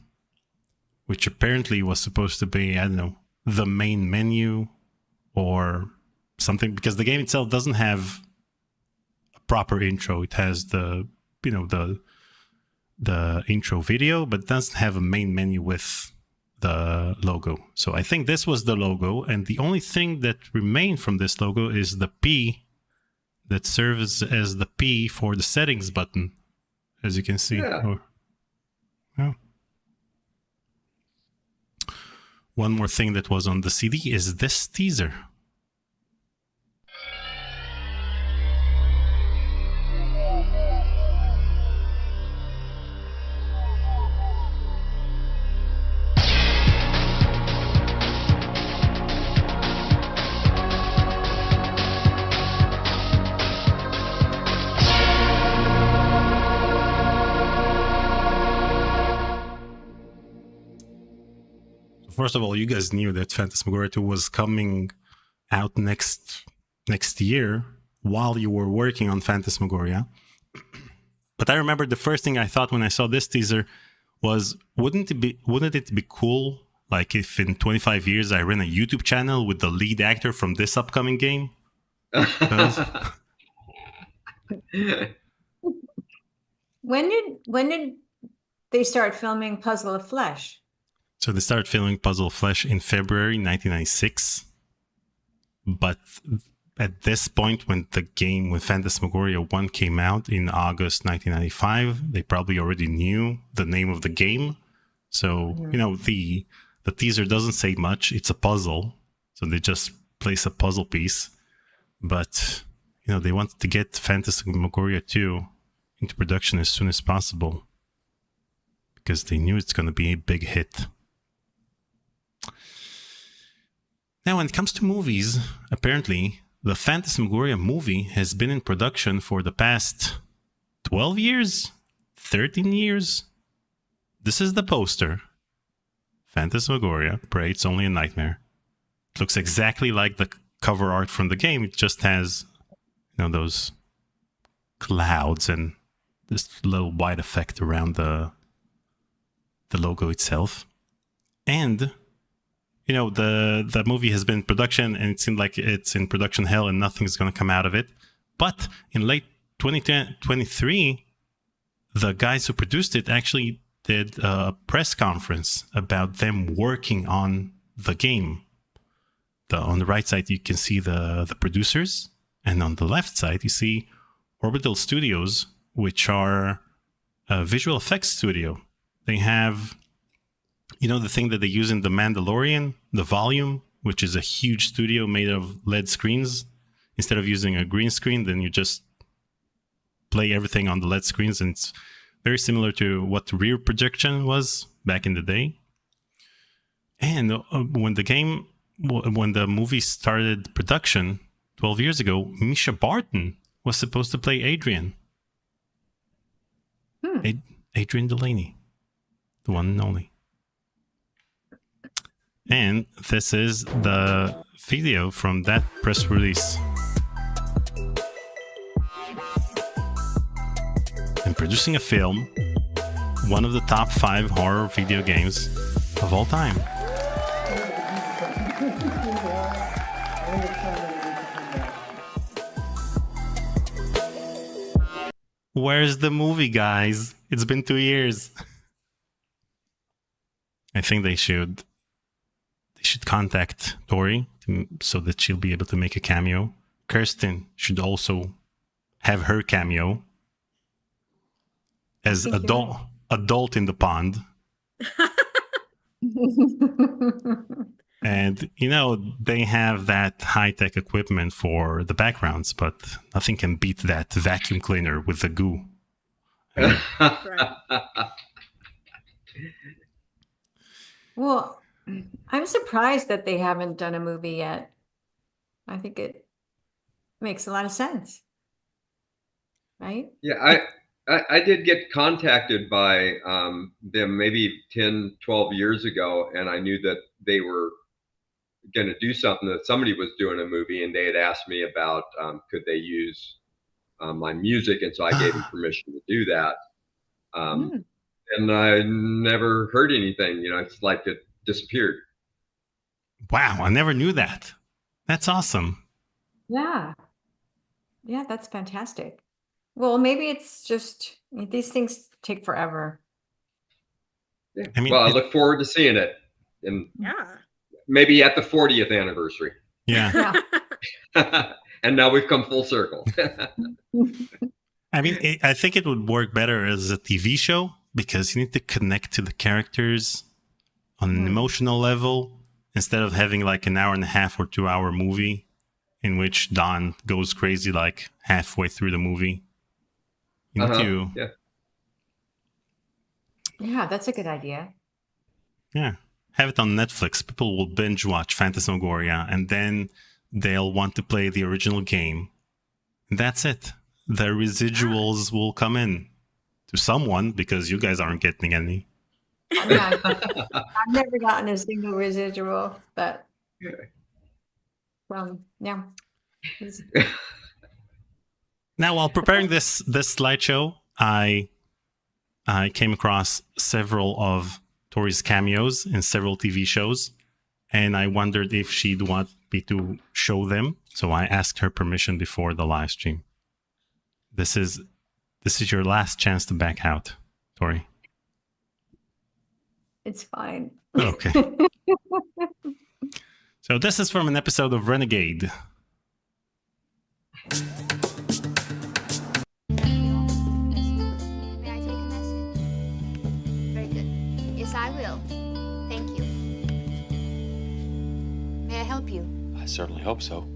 which apparently was supposed to be, I don't know, the main menu or something, because the game itself doesn't have a proper intro. It has the intro video, but it doesn't have a main menu with the logo. So I think this was the logo, and the only thing that remained from this logo is the P that serves as the P for the settings button, as you can see. Yeah. One more thing that was on the CD is this teaser. First of all, you guys knew that Phantasmagoria 2 was coming out next year while you were working on Phantasmagoria. But I remember the first thing I thought when I saw this teaser was, wouldn't it be cool, like if in 25 years I ran a YouTube channel with the lead actor from this upcoming game? When did they start filming Puzzle of Flesh? So they started filming Puzzle of Flesh in February 1996. But at this point, when Phantasmagoria 1 came out in August 1995, they probably already knew the name of the game. So, the teaser doesn't say much. It's a puzzle. So they just place a puzzle piece. But, they wanted to get Phantasmagoria 2 into production as soon as possible. Because they knew it's going to be a big hit. Now, when it comes to movies, apparently, the Phantasmagoria movie has been in production for the past 12 years? 13 years? This is the poster. Phantasmagoria, Pray It's Only a Nightmare. It looks exactly like the cover art from the game. It just has, those clouds and this little white effect around the logo itself. And, the movie has been in production and it seemed like it's in production hell and nothing's going to come out of it. But in late 2023, the guys who produced it actually did a press conference about them working on the game. On the right side, you can see the producers. And on the left side, you see Orbital Studios, which are a visual effects studio. They have, the thing that they use in The Mandalorian, the Volume, which is a huge studio made of LED screens. Instead of using a green screen, then you just play everything on the LED screens. And it's very similar to what rear projection was back in the day. And when the movie started production 12 years ago, Misha Barton was supposed to play Adrian. Adrian Delaney. The one and only. And this is the video from that press release. And producing a film, one of the top 5 horror video games of all time. Where's the movie, guys? It's been 2 years. I think they should contact Tori so that she'll be able to make a cameo. Kirsten should also have her cameo as adult in the pond. And, they have that high-tech equipment for the backgrounds, but nothing can beat that vacuum cleaner with the goo. Well, I'm surprised that they haven't done a movie yet. I think it makes a lot of sense. Right? Yeah, I did get contacted by them maybe 10, 12 years ago, and I knew that they were going to do something, that somebody was doing a movie, and they had asked me about could they use my music, and so I gave them permission to do that. And I never heard anything. It's like it disappeared. Wow, I never knew that. That's awesome. Yeah, that's fantastic. Well, maybe it's just these things take forever. Yeah. I look forward to seeing it, and maybe at the 40th anniversary. Yeah. And now we've come full circle. I think it would work better as a TV show because you need to connect to the characters on an emotional level instead of having like an hour and a half or 2 hour movie in which Don goes crazy like halfway through the movie. You need to... Yeah, that's a good idea. Yeah. Have it on Netflix. People will binge watch Phantasmagoria and then they'll want to play the original game. And that's it. The residuals will come in to someone because you guys aren't getting any. I've never gotten a single residual, but Now, while preparing this slideshow, I came across several of Tori's cameos in several TV shows, and I wondered if she'd want me to show them. So I asked her permission before the live stream. This is your last chance to back out, Tori. It's fine. Okay. So this is from an episode of Renegade. May I take a message? Very good. Yes, I will. certainly hope so.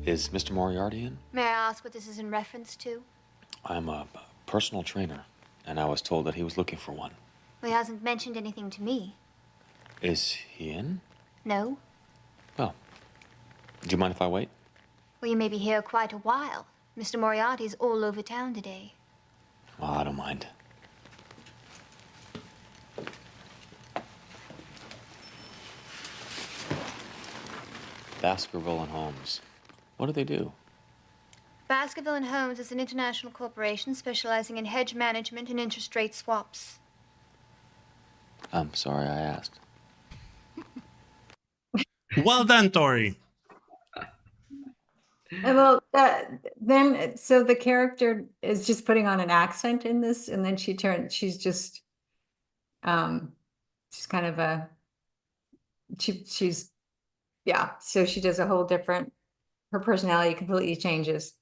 Is Mr. Moriarty in? May I ask what this is in reference to? I'm a personal trainer, and I was told that he was looking for one. Well, he hasn't mentioned anything to me. Is he in? No? Well, do you mind if I wait? Well, you may be here quite a while. Mr. Moriarty's all over town today. Well, I don't mind. Baskerville and Holmes. What do they do? Baskerville and Holmes is an international corporation specializing in hedge management and interest rate swaps. I'm sorry I asked. Well done, Tori. Well, so the character is just putting on an accent in this, and then she's kind of yeah, so she does a whole different, her personality completely changes.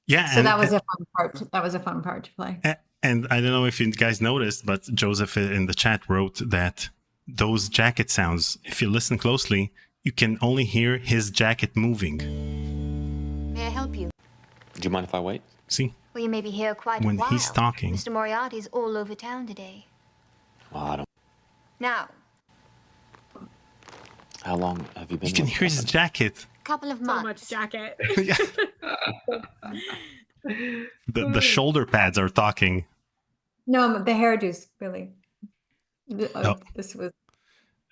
Yeah, So that was a fun part. That was a fun part to play. And I don't know if you guys noticed, but Joseph in the chat wrote that those jacket sounds, if you listen closely, you can only hear his jacket moving. May I help you? Do you mind if I wait? See? Well, you may be here quite a When while. he's talking. Mr. Moriarty's all over town today. Well, I don't. Now, How long have you been? You can with hear his Robin? jacket. couple of So months. much jacket. Yeah. The shoulder pads are talking. No, the hairdos really. Oh. This was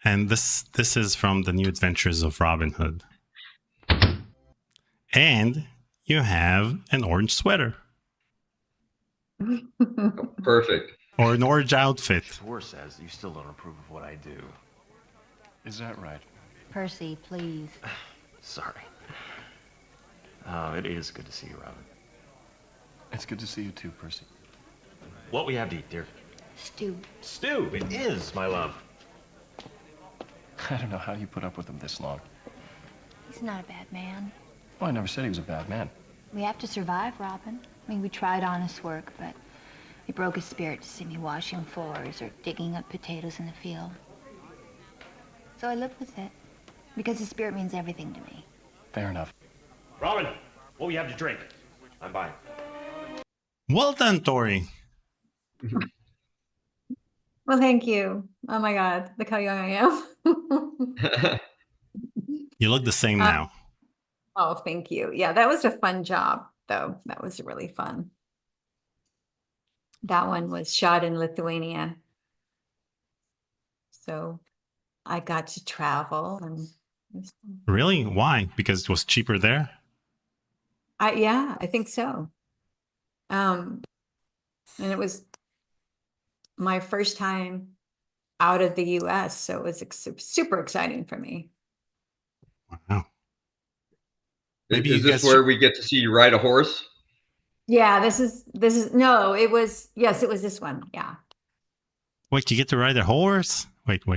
And this is from the New Adventures of Robin Hood. And you have an orange sweater Perfect. or an orange outfit. Tor says you still don't approve of what I do. Is that right? Percy, please. Sorry. Oh, it is good to see you, Robin. It's good to see you too, Percy. What we have to eat, dear? Stew. Stew! It is, my love. I don't know how you put up with him this long. He's not a bad man. Well, I never said he was a bad man. We have to survive, Robin. I mean, we tried honest work, but it broke his spirit to see me washing floors or digging up potatoes in the field. So I live with it, because his spirit means everything to me. Fair enough. Robin, what we have to drink? I'm buying. Well done, Tori. well, thank you. Oh my God, look how young I am. You look the same now. Oh, thank you. Yeah, that was a fun job, though. That was really fun. That one was shot in Lithuania. So I got to travel and it was fun. Really? Why? Because it was cheaper there? Yeah, I think so. And it was my first time out of the US, so it was super exciting for me. Wow. Maybe Is you this guys where should- we get to see you ride a horse? Yeah, this is no, it was this one. Yeah. Wait, you get to ride a horse? Wait. Oh,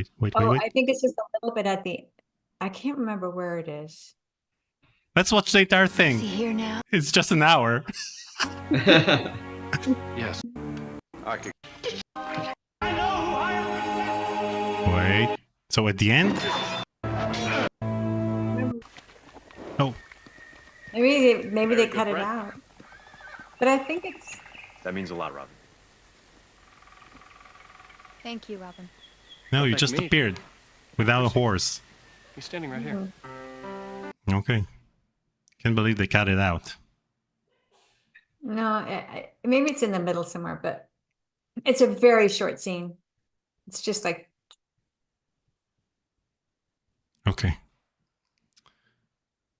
I think it's just a little bit I can't remember where it is. Let's watch the entire Is he thing. here now? It's just an hour. Yes. I could. Wait. So at the end? Oh, Maybe they Very good, cut it Brett. out. But I think it's That means a lot, Robin. Thank you, Robin. no, you Thank just me. appeared without a horse. He's standing right here. Okay. Can't believe they cut it out. no, maybe it's in the middle somewhere, but it's a very short scene. It's just like Okay.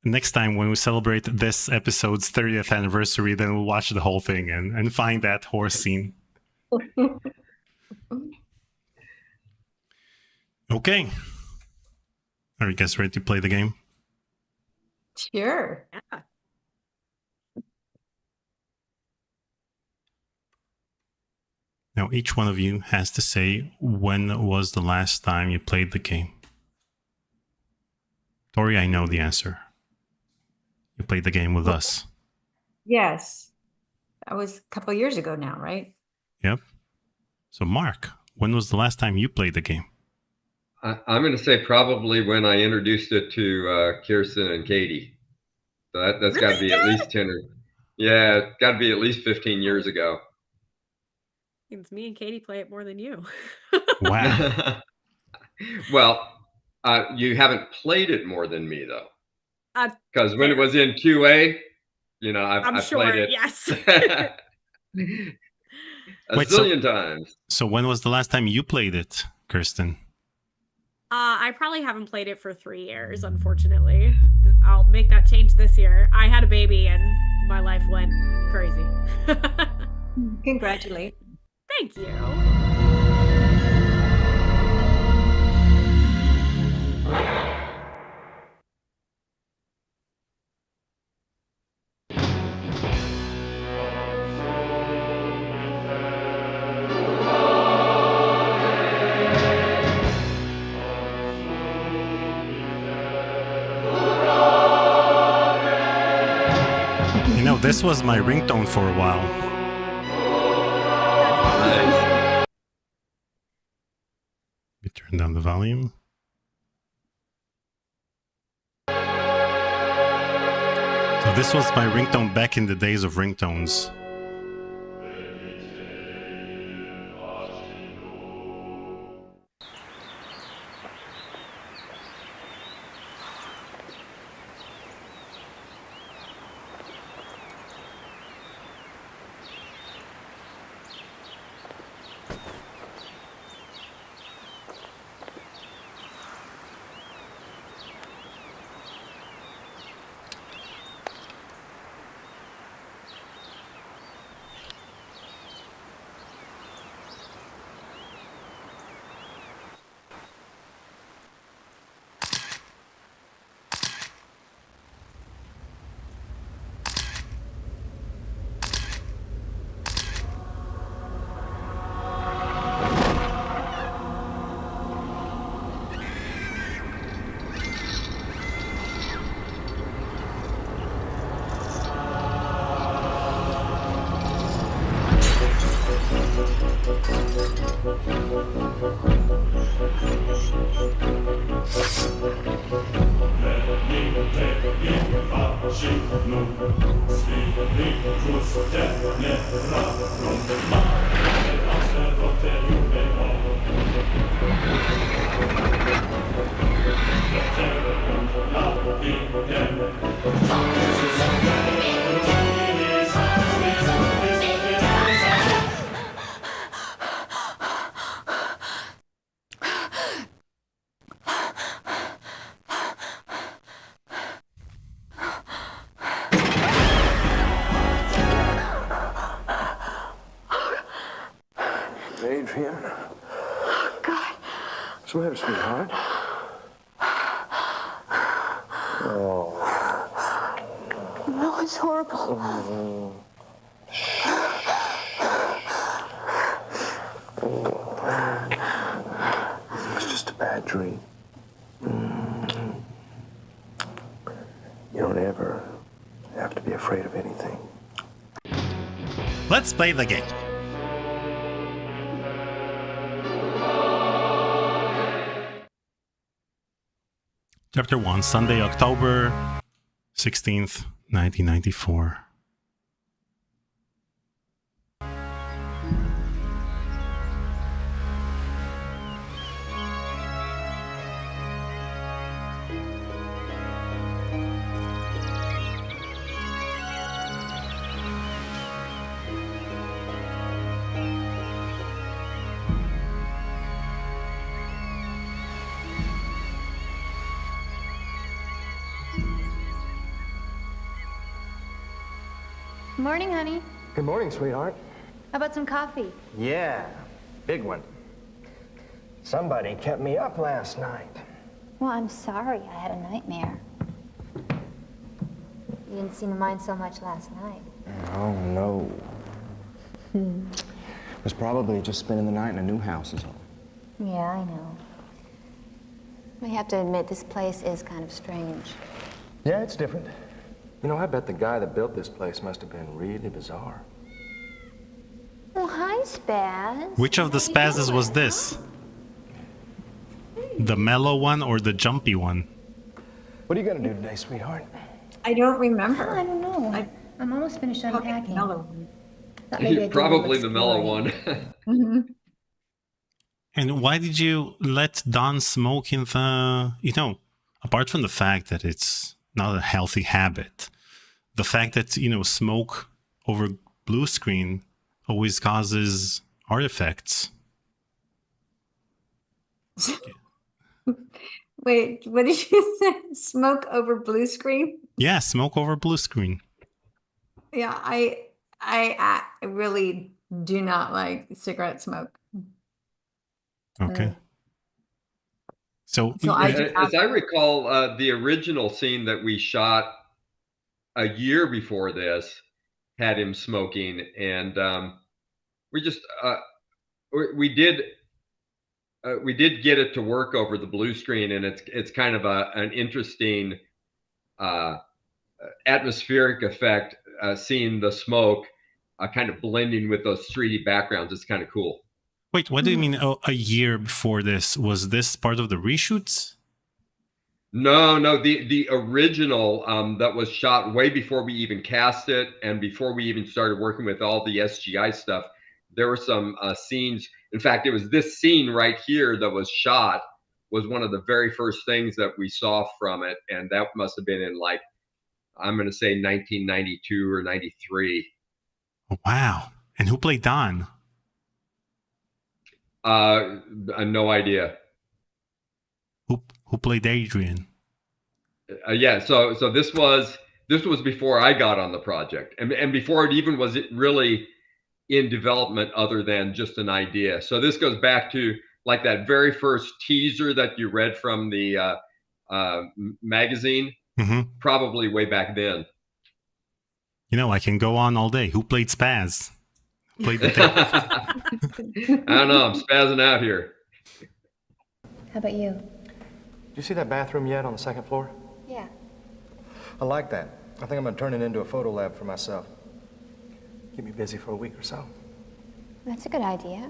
Next time when we celebrate this episode's 30th anniversary, then we'll watch the whole thing and find that horse scene. Okay. Are you guys ready to play the game? sure. Yeah. Now, each one of you has to say when was the last time you played the game. Tori, I know the answer. You played the game with us. Yes. That was a couple years ago now, right? Yep. So, Mark, when was the last time you played the game? I'm going to say probably when I introduced it to Kirsten and Katie. So that's got to Really, be at least 10 or yeah, got to be at least 15 years ago. Means me and Katie play it more than you. Wow. Well, you haven't played it more than me though, because when it Fair. was in QA, I'm I've sure. played it Yes. a Wait, zillion times. So when was the last time you played it, Kirsten? I probably haven't played it for 3 years, unfortunately. I'll make that change this year. I had a baby and my life went crazy. Congratulations. Thank you. You know, this was my ringtone for a while. Nice. Let me turn down the volume. So this was my ringtone back in the days of ringtones. Adrian. Oh, God. What's the matter, sweetheart? Oh. No, it's horrible. It's just a bad dream. You don't ever have to be afraid of anything. Let's play the game. Chapter 1, Sunday, October 16th, 1994. Morning, honey. Good morning, sweetheart. How about some coffee? Yeah, big one. Somebody kept me up last night. Well, I'm sorry. I had a nightmare. You didn't seem to mind so much last night. Oh, no. Was probably just spending the night in a new house is all. Yeah, I know. I have to admit, this place is kind of strange. Yeah, it's different. You know, I bet the guy that built this place must have been really bizarre. Well, hi, Spaz. Which of the How you spazzes doing? was this? Hey, The mellow one or the jumpy one? What are you gonna do today, sweetheart? I don't I remember. don't know. I'm almost finished Probably the unpacking. mellow one. Thought maybe I'd do a little Probably the mellow one. exploring. Mhm. And why did you let Don smoke in the, apart from the fact that it's not a healthy habit, the fact that, smoke over blue screen always causes artifacts. Wait, what did you say? Smoke over blue screen? Yeah, smoke over blue screen. Yeah, I really do not like cigarette smoke. Okay. So, So I just As I recall, the original scene that we shot a year before this had him smoking, and we just we did get it to work over the blue screen, and it's kind of an interesting atmospheric effect, seeing the smoke kind of blending with those 3D backgrounds. It's kind of cool. wait, what do you mean a year before this? Was this part of the reshoots? No, the original that was shot way before we even cast it and before we even started working with all the SGI stuff. There were some scenes. In fact, it was this scene right here that was shot was one of the very first things that we saw from it, and that must have been in, like, I'm going to say 1992 or 93. Oh, wow. And who played Don? No idea. Who played Adrian? Yeah, so this was before I got on the project, and before it even was really in development, other than just an idea. So this goes back to like that very first teaser that you read from the magazine, probably way back then. I can go on all day. Who played Spaz? Played the I don't know. I'm spazzing out here. How about you? Did you see that bathroom yet on the second floor? Yeah. I like that. I think I'm gonna turn it into a photo lab for myself. Keep me busy for a week or so. That's a good idea.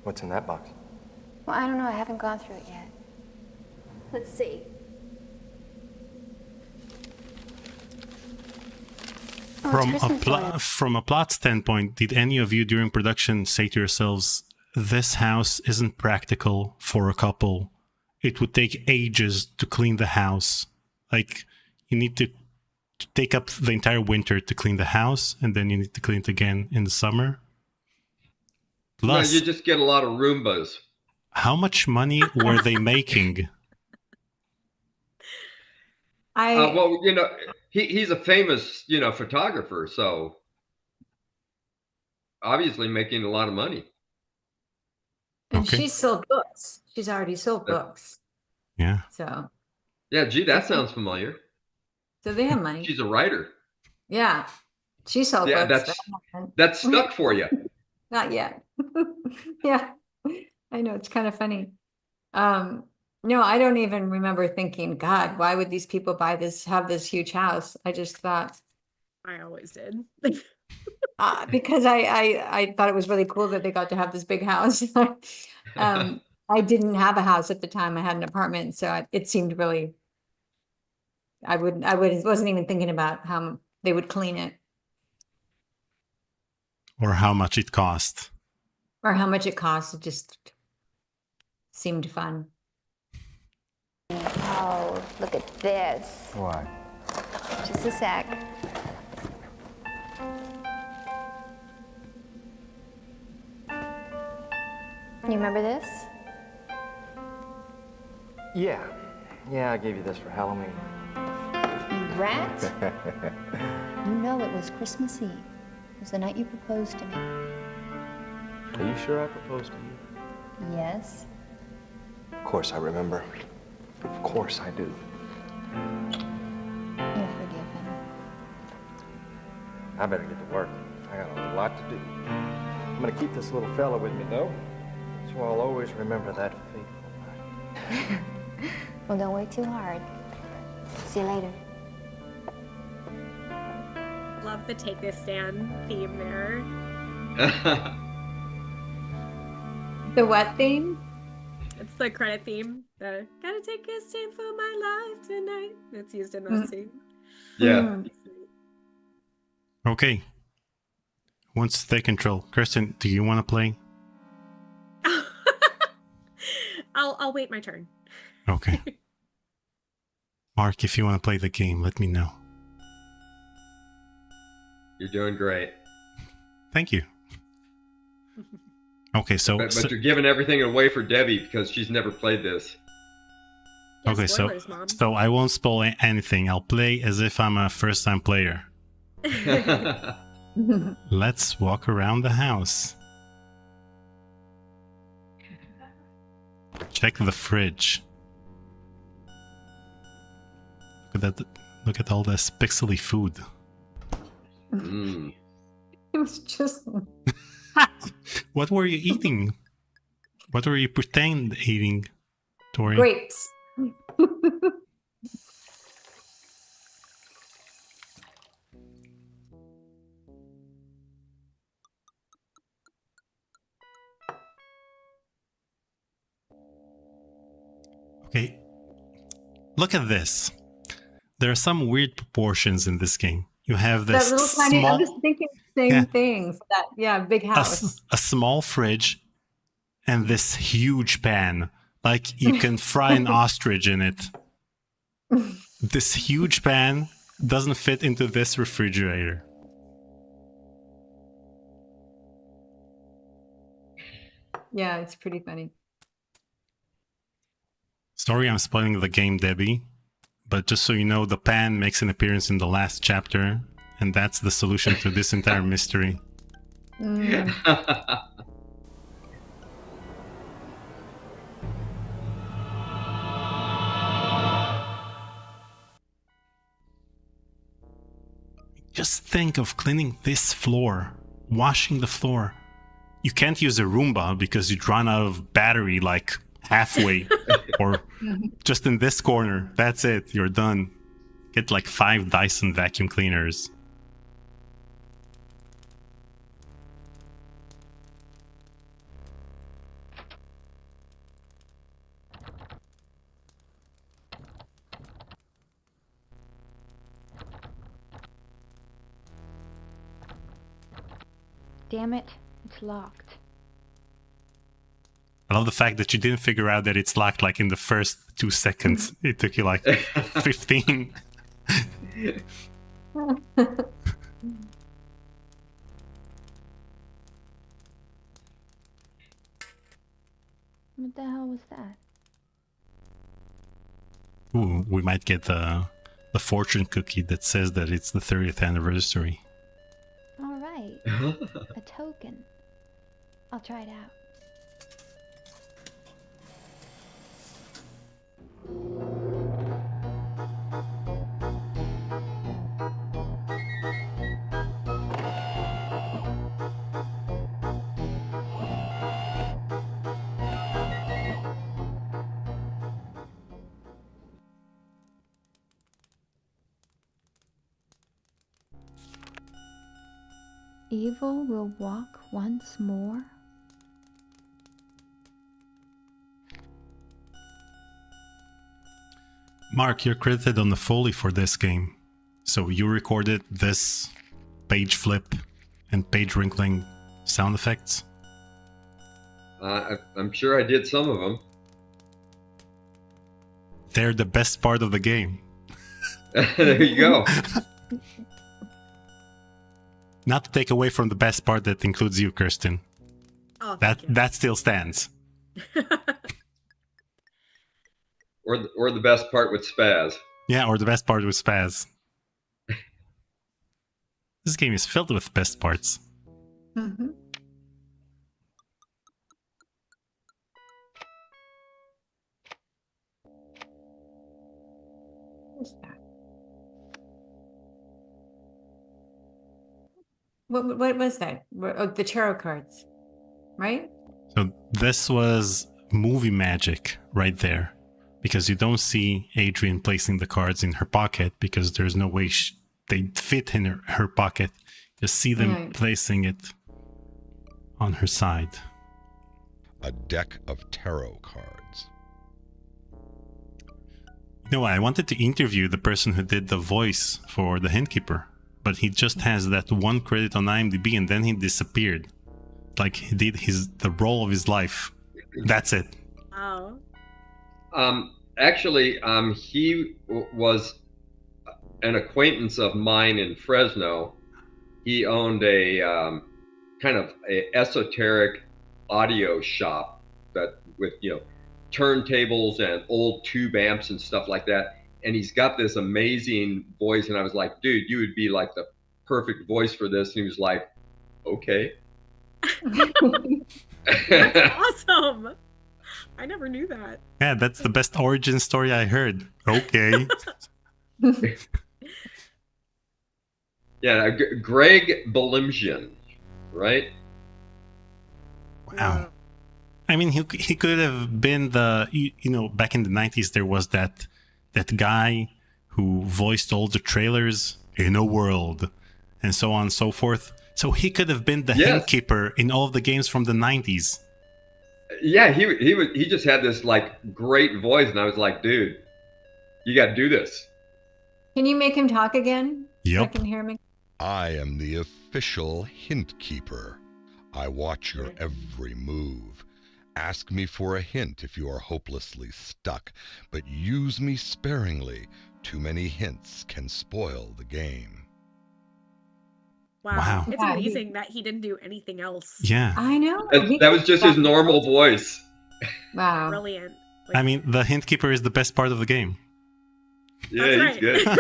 What's in that box? Well, I don't know. I haven't gone through it yet. Let's see. From a plot standpoint, did any of you during production say to yourselves, this house isn't practical for a couple? It would take ages to clean the house. Like, you need to take up the entire winter to clean the house, and then you need to clean it again in the summer. Plus, you just get a lot of Roombas. How much money were they making? Well, he's a famous, photographer, so obviously making a lot of money. And she's sold books. She's already sold books. Yeah. So. Yeah, gee, that sounds familiar. So they have money. She's a writer. Yeah. She sold books. That's stuck for you. Not yet. Yeah. I know, it's kind of funny. No, I don't even remember thinking, God, why would these people have this huge house? I just thought. I always did. Because I thought it was really cool that they got to have this big house. I didn't have a house at the time. I had an apartment, so it seemed really. I wasn't even thinking about how they would clean it, or how much it cost, or how much it cost. It just seemed fun. Oh, look at this. What? Just a sec. You remember this? Yeah. Yeah, I gave you this for Halloween. You rat? You know it was Christmas Eve. It was the night you proposed to me. Are you sure I proposed to you? Yes. Of course I remember. Of course I do. You're forgiven. I better get to work. I got a lot to do. I'm gonna keep this little fella with me, though, so I'll always remember that fateful night. Well, don't work too hard. See you later. Love the Take This Stand theme there. The what theme? It's the credit theme. The gotta take a stand for my life tonight. That's used in that scene. Yeah. Okay. Who wants to take control? Kirsten, do you want to play? I'll wait my turn. Okay. Mark, if you want to play the game, let me know. You're doing great. Thank you. Okay, so... But you're giving everything away for Debbie because she's never played this. Yeah, okay, spoilers, Mom. so I won't spoil anything. I'll play as if I'm a first-time player. Let's walk around the house. Check the fridge. Look at that. Look at all this pixely food. Mm. It was just What were you eating? What were you pretend eating, Tori? grapes. Okay, look at this. There are some weird proportions in this game. You have this That little tiny. I small, was thinking the same things. That big house. a small fridge, and this huge pan. Like you can fry an ostrich in it. This huge pan doesn't fit into this refrigerator. Yeah, it's pretty funny. Sorry I'm spoiling the game, Debbie. But just so you know, the pan makes an appearance in the last chapter, and that's the solution to this entire mystery. Just think of cleaning this floor, washing the floor. You can't use a Roomba because you'd run out of battery like halfway or just in this corner. That's it, you're done. Get like 5 Dyson vacuum cleaners. Damn it, it's locked. I love the fact that you didn't figure out that it's locked like in the first 2 seconds. It took you like 15. What the hell was that? Ooh, we might get the fortune cookie that says that it's the 30th anniversary. All right, a token. I'll try it out. Evil will walk once more. Mark, you're credited on the Foley for this game. So you recorded this page flip and page wrinkling sound effects? I'm sure I did some of them. They're the best part of the game. There you go. Not to take away from the best part that includes you, Kirsten. Oh, that still stands. or the best part with Spaz. Yeah, or the best part with Spaz. This game is filled with best parts. Mm-hmm. What's that? What was that? Oh, the tarot cards, right? So this was movie magic right there. Because you don't see Adrian placing the cards in her pocket because there's no way they'd fit in her pocket. You see them placing it on her side. A deck of tarot cards. No, I wanted to interview the person who did the voice for the Hintkeeper, but he just has that one credit on IMDb and then he disappeared. Like he did the role of his life. That's it. Wow. Actually, he was an acquaintance of mine in Fresno. He owned a kind of a esoteric audio shop that with turntables and old tube amps and stuff like that. And he's got this amazing voice. And I was like, dude, you would be like the perfect voice for this. And he was like, okay. That's awesome. I never knew that. Yeah, that's the best origin story I heard. Okay. Yeah, Greg Belimjian, right? Wow. I mean, he could have been back in the 90s, there was that guy who voiced all the trailers in a world and so on and so forth. So he could have been the Hintkeeper in all of the games from the 90s. Yeah, he just had this like great voice, and I was like, dude, you got to do this. Can you make him talk again? Yep. I can hear him. I am the official Hintkeeper. I watch your every move. Ask me for a hint if you are hopelessly stuck, but use me sparingly. Too many hints can spoil the game. Wow. It's amazing that he didn't do anything else. Yeah. I know. That was just his normal voice. Wow. Brilliant. I mean, the Hintkeeper is the best part of the game. Yeah, That's he's good.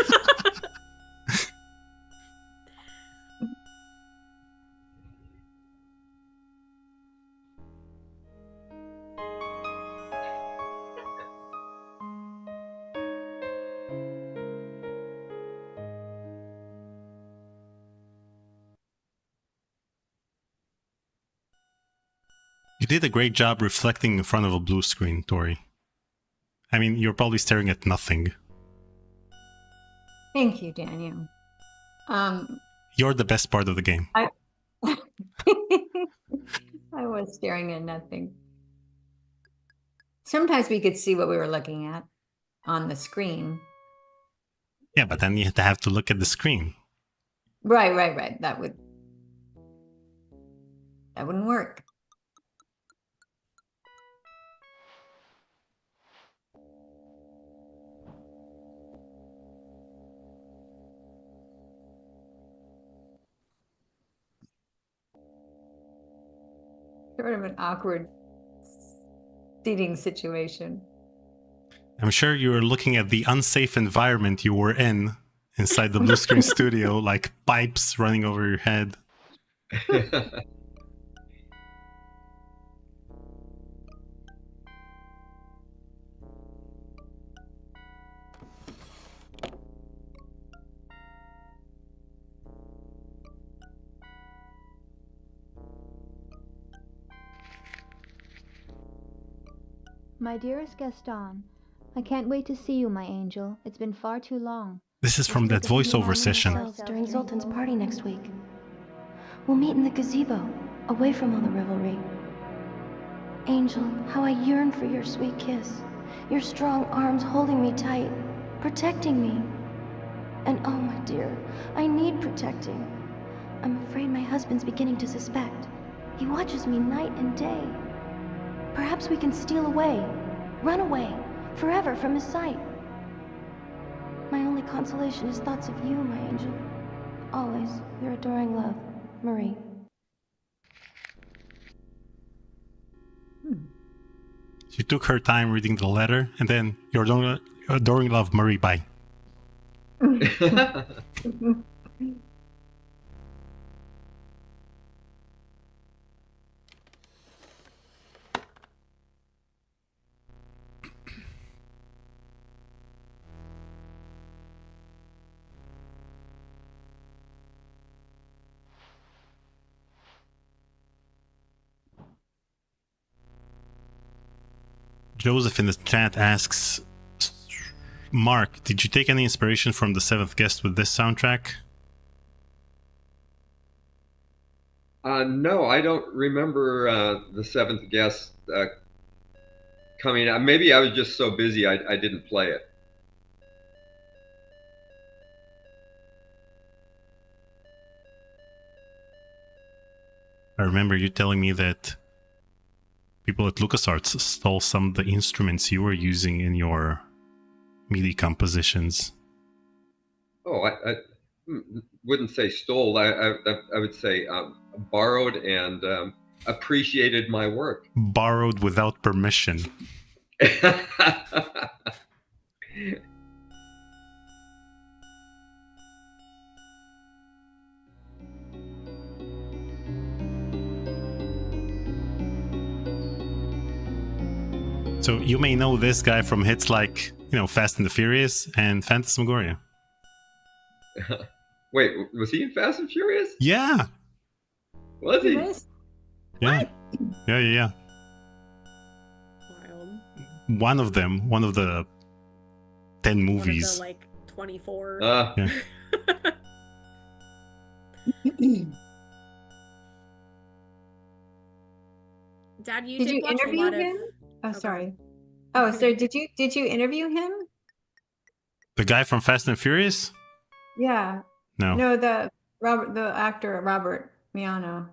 You did a great job reflecting in front of a blue screen, Tori. I mean, you're probably staring at nothing. Thank you, Daniel. You're the best part of the game. I was staring at nothing. Sometimes we could see what we were looking at on the screen. Yeah, but then you have to look at the screen. Right. That wouldn't work. Sort of an awkward seating situation. I'm sure you were looking at the unsafe environment you were in inside the blue screen studio, like pipes running over your head. My dearest Gaston, I can't wait to see you, my angel. It's been far too long. This is from that voiceover session. During Zoltan's party next week. We'll meet in the gazebo, away from all the revelry. Angel, how I yearn for your sweet kiss. Your strong arms holding me tight, protecting me. And oh, my dear, I need protecting. I'm afraid my husband's beginning to suspect. He watches me night and day. Perhaps we can steal away, run away, forever from his sight. My only consolation is thoughts of you, my angel. Always, your adoring love, Marie. She took her time reading the letter, and then your adoring love, Marie, bye. Joseph in the chat asks, Mark, did you take any inspiration from The Seventh Guest with this soundtrack? No, I don't remember The Seventh Guest coming out. Maybe I was just so busy I didn't play it. I remember you telling me that people at LucasArts stole some of the instruments you were using in your MIDI compositions. Oh, I wouldn't say stole. I would say borrowed and appreciated my work. Borrowed without permission. So you may know this guy from hits like, Fast and the Furious and Phantasmagoria. Wait, was he in Fast and Furious? Yeah. Was he? Yeah. Yeah. Wild. One of them, one of the 10 One movies. of the, 24. Yeah. Dad, you Did did you watch a interview lot him? of... Oh, Okay. sorry. Oh, so did you interview him? The guy from Fast and Furious? Yeah. No. No, the actor Robert Miano,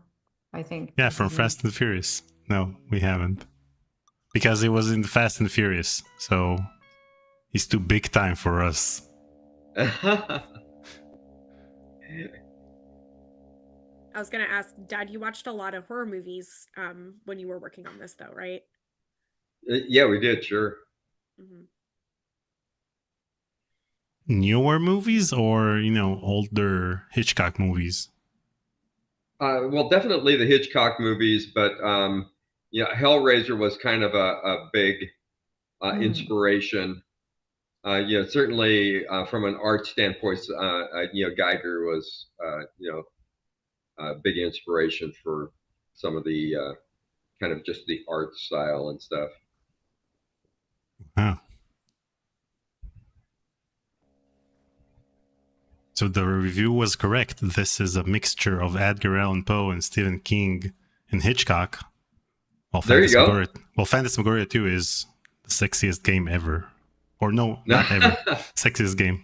I think. Yeah, is from his name. Fast and the Furious. No, we haven't. Because it was in the Fast and the Furious, so he's too big time for us. I was going to ask, Dad, you watched a lot of horror movies when you were working on this, though, right? Yeah, we did, sure. Mm-hmm. Newer movies or, older Hitchcock movies? Well, definitely the Hitchcock movies, but Hellraiser was kind of a big inspiration. Certainly from an art standpoint, Geiger was a big inspiration for some of the kind of just the art style and stuff. Wow. So the review was correct. This is a mixture of Edgar Allan Poe and Stephen King and Hitchcock. Well, There you go. Well, Phantasmagoria 2 is the sexiest game ever. Or no, not ever. Sexiest game.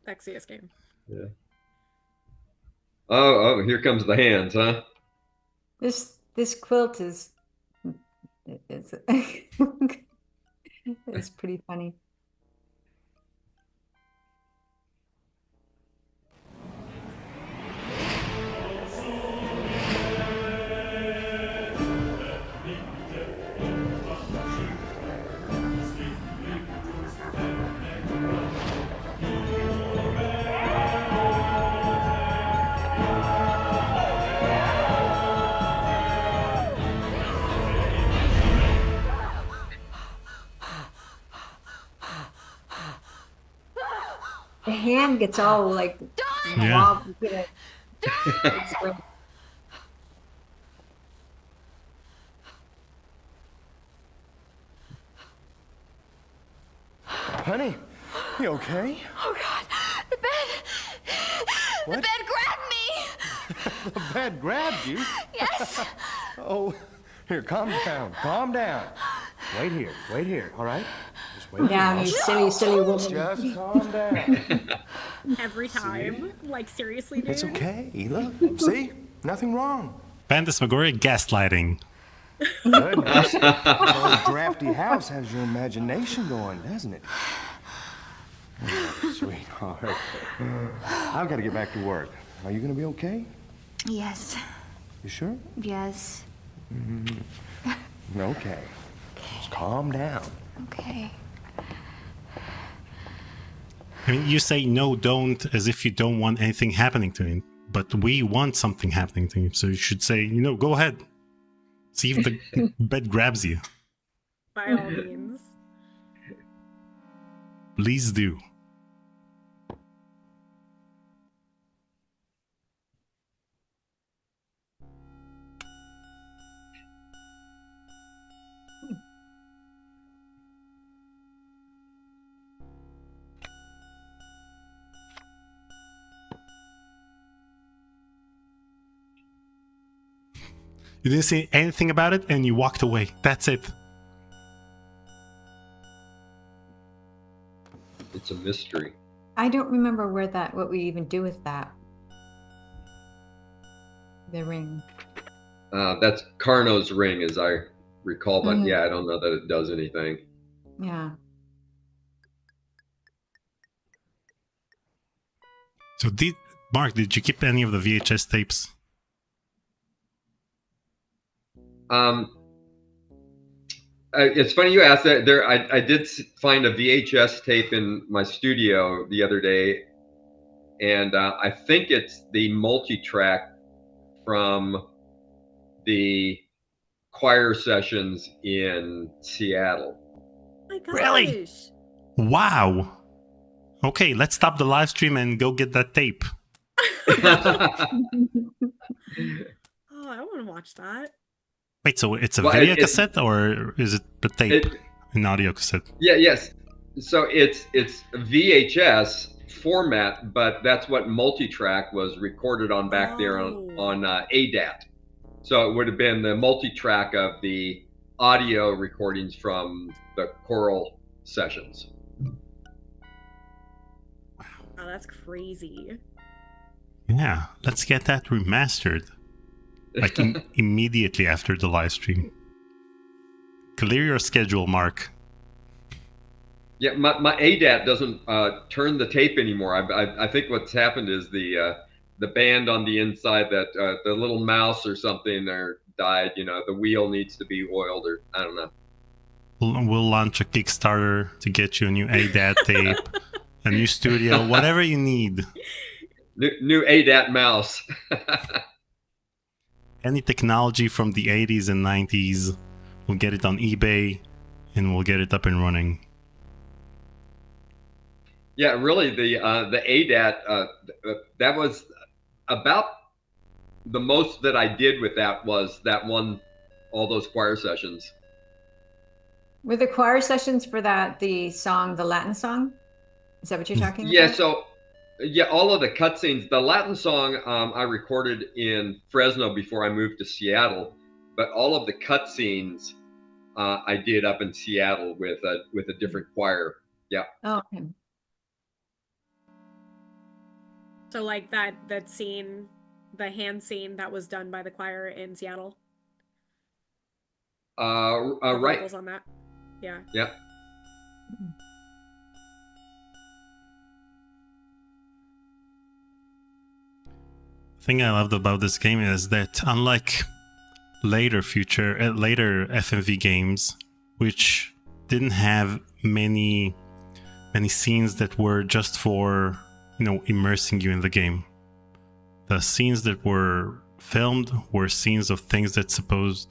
Sexiest game. Yeah. Oh, here comes the hands, huh? This quilt is it's it's pretty funny. The hand gets all like wobbly. It's great. Honey, you okay? Oh, God. The bed. What? The bed grabbed me. The bed grabbed you? Yes. Oh, here, calm down. Calm down. Wait here, all right? Just wait Down, you silly woman. Just calm down. Every time. Like, seriously, dude? It's okay. Look, see? Nothing wrong. Phantasmagoria gaslighting. Goodness. This old drafty house has your imagination going, doesn't it? Oh, sweetheart. I've got to get back to work. Are you going to be okay? Yes. You sure? Yes. Okay. Just calm down. Okay. I mean, you say no, don't, as if you don't want anything happening to him. But we want something happening to him. So you should say, go ahead. See if the bed grabs you. By all means. Please do. You didn't say anything about it and you walked away. That's it. It's a mystery. I don't remember what we even do with that. The ring. That's Carno's ring, as I recall, but Mhm. yeah, I don't know that it does anything. Yeah. So, Mark, did you keep any of the VHS tapes? It's funny you asked that. I did find a VHS tape in my studio the other day, and I think it's the multi-track from the choir sessions in Seattle. Oh my gosh. Really? Wow. Okay, let's stop the live stream and go get that tape. Oh, I want to watch that. Wait, so it's a Well, video cassette or is it a tape? An audio cassette? Yeah, yes. So it's VHS format, but that's what multi-track was recorded on back there on ADAT. So it would have been the multi-track of the audio recordings from the choral sessions. Oh, that's crazy. Yeah, let's get that remastered. Like immediately after the live stream. Clear your schedule, Mark. Yeah, my ADAT doesn't turn the tape anymore. I think what's happened is the band on the inside, that the little mouse or something there died. You know, the wheel needs to be oiled, or I don't know. We'll launch a Kickstarter to get you a new ADAT tape, a new studio, whatever you need. New ADAT mouse. Any technology from the 80s and 90s, we'll get it on eBay and we'll get it up and running. Yeah, really, the ADAT, that was about the most that I did with that, was that one, all those choir sessions. Were the choir sessions for that the Latin song? Is that what you're talking Yeah, about? so yeah, all of the cutscenes. The Latin song I recorded in Fresno before I moved to Seattle, but all of the cutscenes I did up in Seattle with a different choir. Yeah. Oh, okay. So like that scene, the hand scene that was done by the choir in Seattle. The Right. vocals on that. Yeah. Yeah. The thing I loved about this game is that unlike later FMV games, which didn't have many scenes that were just for, immersing you in the game. The scenes that were filmed were scenes of things that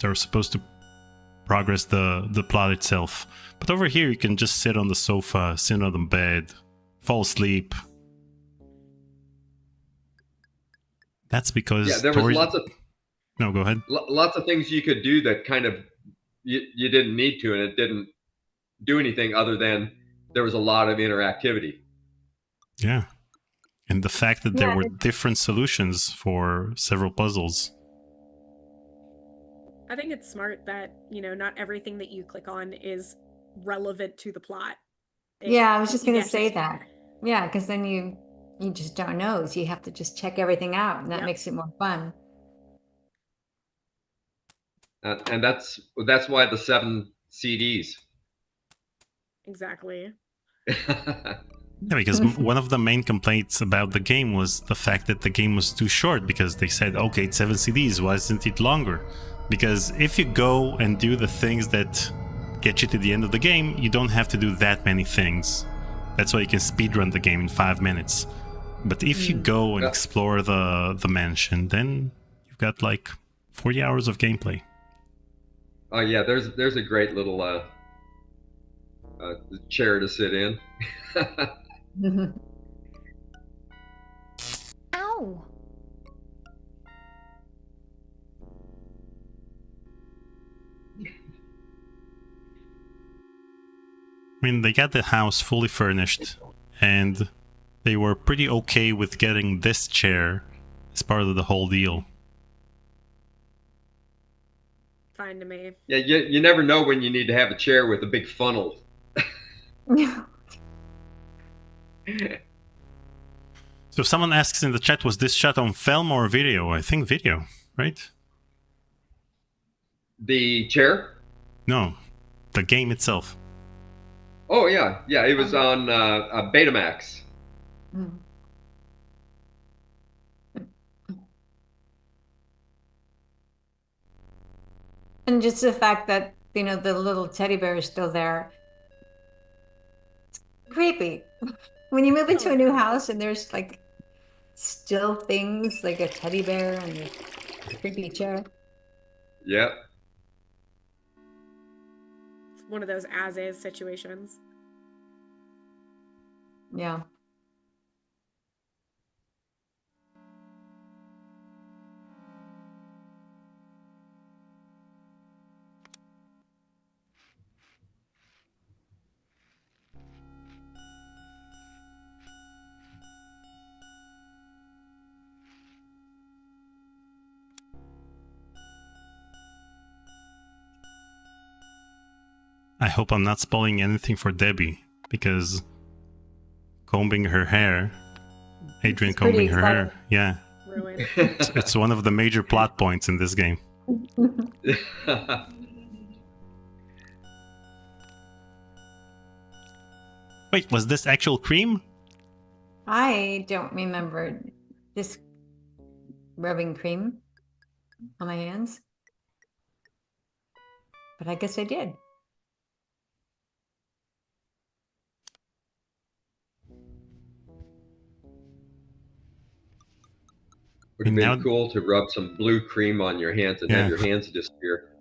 are supposed to progress the plot itself. But over here you can just sit on the sofa, sit on the bed, fall asleep. That's because there was lots of... No, go ahead. Lots of things you could do that kind of you didn't need to, and it didn't do anything other than there was a lot of interactivity. Yeah. And the fact that there were different solutions for several puzzles. I think it's smart that, not everything that you click on is relevant to the plot. Yeah, I was just going to say that. Yeah, because then you just don't know. So you have to just check everything out, and that makes it more fun. And that's why the 7 CDs. Exactly. Yeah, because one of the main complaints about the game was the fact that the game was too short, because they said, okay, it's 7 CDs, why isn't it longer? Because if you go and do the things that get you to the end of the game, you don't have to do that many things. That's why you can speedrun the game in 5 minutes. But if you go and explore the mansion, then you've got like 40 hours of gameplay. Oh yeah, there's a great little chair to sit in. Ow! I mean, they got the house fully furnished, and they were pretty okay with getting this chair as part of the whole deal. Fine to me. Yeah, you never know when you need to have a chair with a big funnel. So someone asks in the chat, was this shot on film or video? I think video, right? The chair? No, the game itself. Oh yeah, it was on Betamax. Mm. And just the fact that, you know, the little teddy bear is still there. It's creepy. When you move into a new house and there's like still things like a teddy bear and a creepy chair. Yep. It's one of those as-is situations. Yeah. I hope I'm not spoiling anything for Debbie, because combing her hair, Adrian It's pretty combing her hair, exciting. yeah, Ruin. it's one of the major plot points in this game. Wait, was this actual cream? I don't remember this rubbing cream on my hands, but I guess I did. Would have Now- been cool to rub some blue cream on your hands and Yeah. have your hands disappear.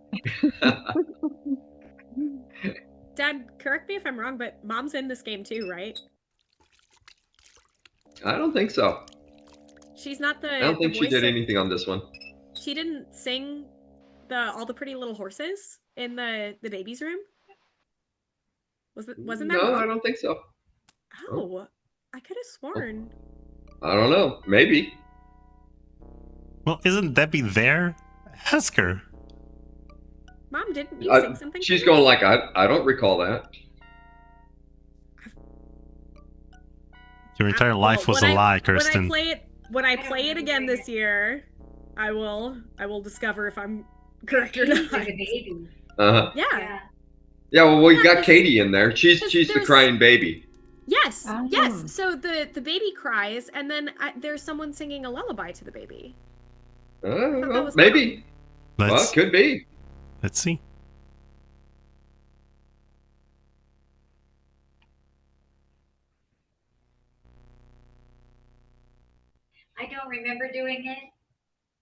Dad, correct me if I'm wrong, but Mom's in this game too, right? I don't think so. She's not the. I don't think the she voice did of- anything on this one. She didn't sing all the pretty little horses in the baby's room. Wasn't that? No, Mom? I don't think so. Oh, I could have sworn. I don't know. Maybe. Well, isn't Debbie there? Ask her. Mom, didn't you sing something? She's for going us? like, I don't recall that. Your entire life was a lie, Kirsten. When I play it again this year, I will discover if I'm correct or not. Uh-huh. Yeah. Yeah, well, we Yeah, got 'cause- Katie in there. She's the there's- crying baby. Yes. Oh. Yes. So the baby cries, and then there's someone singing a lullaby to the baby. that was Maybe. Well, Let's could be. let's see. I don't remember doing it,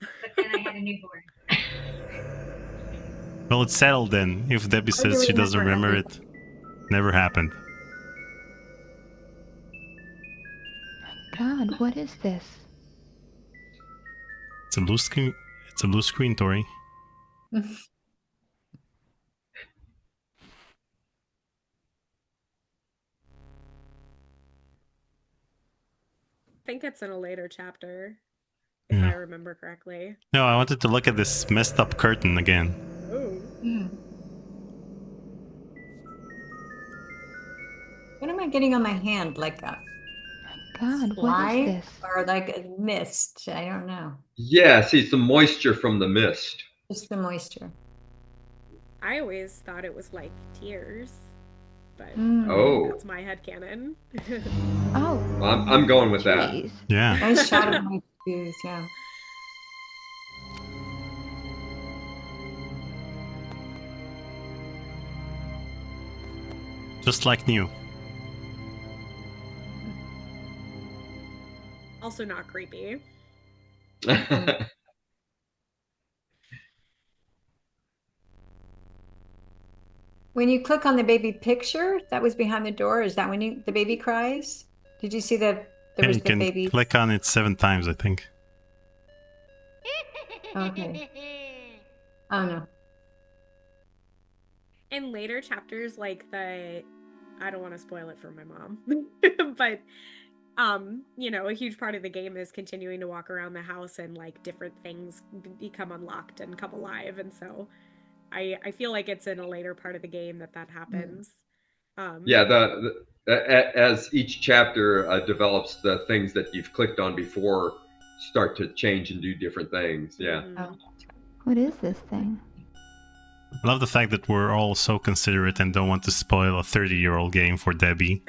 but then I had a newborn. Well, it's settled then. If Debbie says she doesn't remember it, never happened. God, what is this? It's a blue screen. It's a blue screen, Tori. I think it's in a later chapter, if Yeah. I remember correctly. No, I wanted to look at this messed up curtain again. Ooh. What am I getting on my hand? Like a God, what slide is this? or like a mist? I don't know. Yeah, see, it's the moisture from the mist. Just the moisture. I always thought it was like tears, but Oh. that's my headcanon. Oh, Well, I'm going with that. jeez. Yeah. Nice shot of my shoes, yeah. Just like new. Also not creepy. When you click on the baby picture that was behind the door, is that when the baby cries? Did you see that there Yeah, was you the can baby? click on it 7 times, I think. Okay. Oh no. In later chapters, like I don't want to spoil it for my mom, but you know, a huge part of the game is continuing to walk around the house and like different things become unlocked and come alive, and so I feel like it's in a later part of the game that happens. Yeah, as each chapter develops, the things that you've clicked on before start to change and do different things. Yeah. Mhm. What is this thing? I love the fact that we're all so considerate and don't want to spoil a 30-year-old game for Debbie.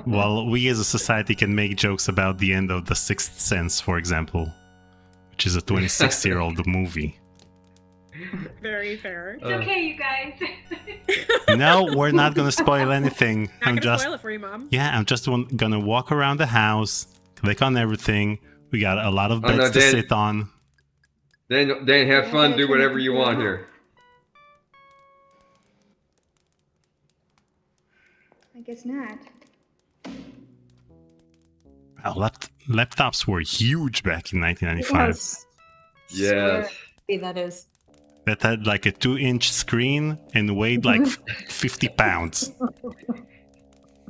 While we as a society can make jokes about the end of The Sixth Sense, for example, which is a 26-year-old movie. Very fair. It's okay, you guys. No, we're not going to spoil anything. Not gonna spoil it for you, Mom. Yeah, I'm just going to walk around the house, click on everything. We got a lot of beds to sit on. Dan, have fun. Do whatever you want here. I guess not. Laptops were huge back in 1995. Yes. See, that is. That had like a 2-inch screen and weighed like 50 pounds.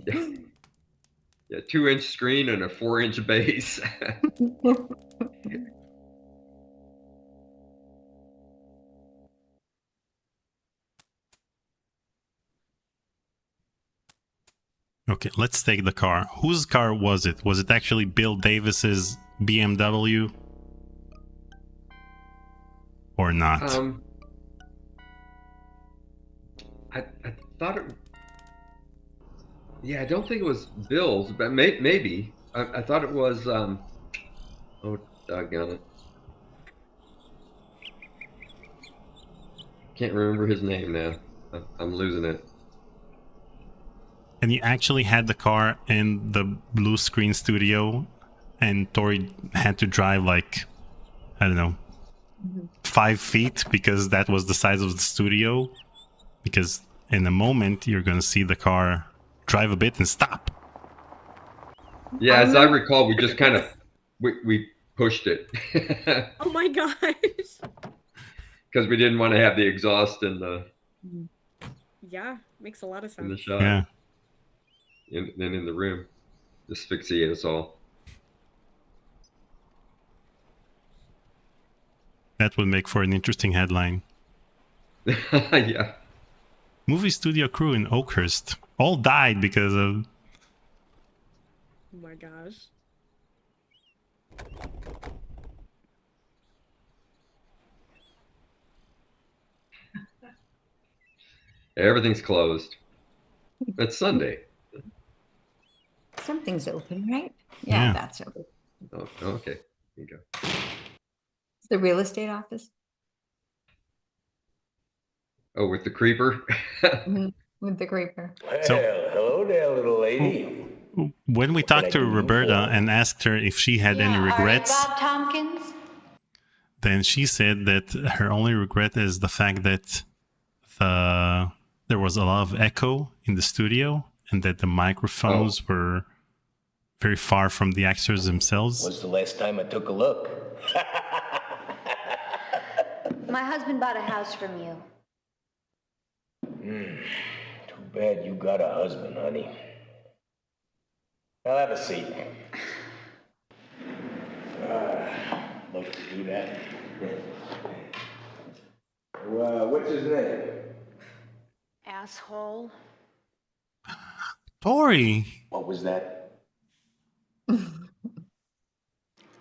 Yeah, 2-inch screen and a 4-inch base. Okay, let's take the car. Whose car was it? Was it actually Bill Davis's BMW? Or not? I thought it... Yeah, I don't think it was Bill's, but maybe. I thought it was... Oh, doggone it. Can't remember his name now. I'm losing it. And you actually had the car in the blue screen studio, and Tori had to drive like, I don't know, 5 feet because that was the size of the studio. Because in a moment you're gonna see the car drive a bit and stop. Yeah, as I recall, we just kind of we pushed it. Oh my gosh. Because we didn't want to have the exhaust in the makes a lot of sense. in the shot. Yeah. And then in the room, asphyxiate us all. That would make for an interesting headline. Yeah. Movie studio crew in Oakhurst all died because of... Oh my gosh. Everything's closed. It's Sunday. Something's open, right? Yeah, Yeah. that's open. Oh, okay. Here you go. It's the real estate office. Oh, with the creeper? With the creeper. So- hello there, little lady. When we talked to Roberta and asked her if she had any regrets, Bob Tompkins? then she said that her only regret is the fact that there was a lot of echo in the studio and that the microphones were very far from the actors themselves. When's the last time I took a look? My husband bought a house from you. Too bad you got a husband, honey. I'll have a seat. Love to do that. What's his name? Asshole. Tori! What was that?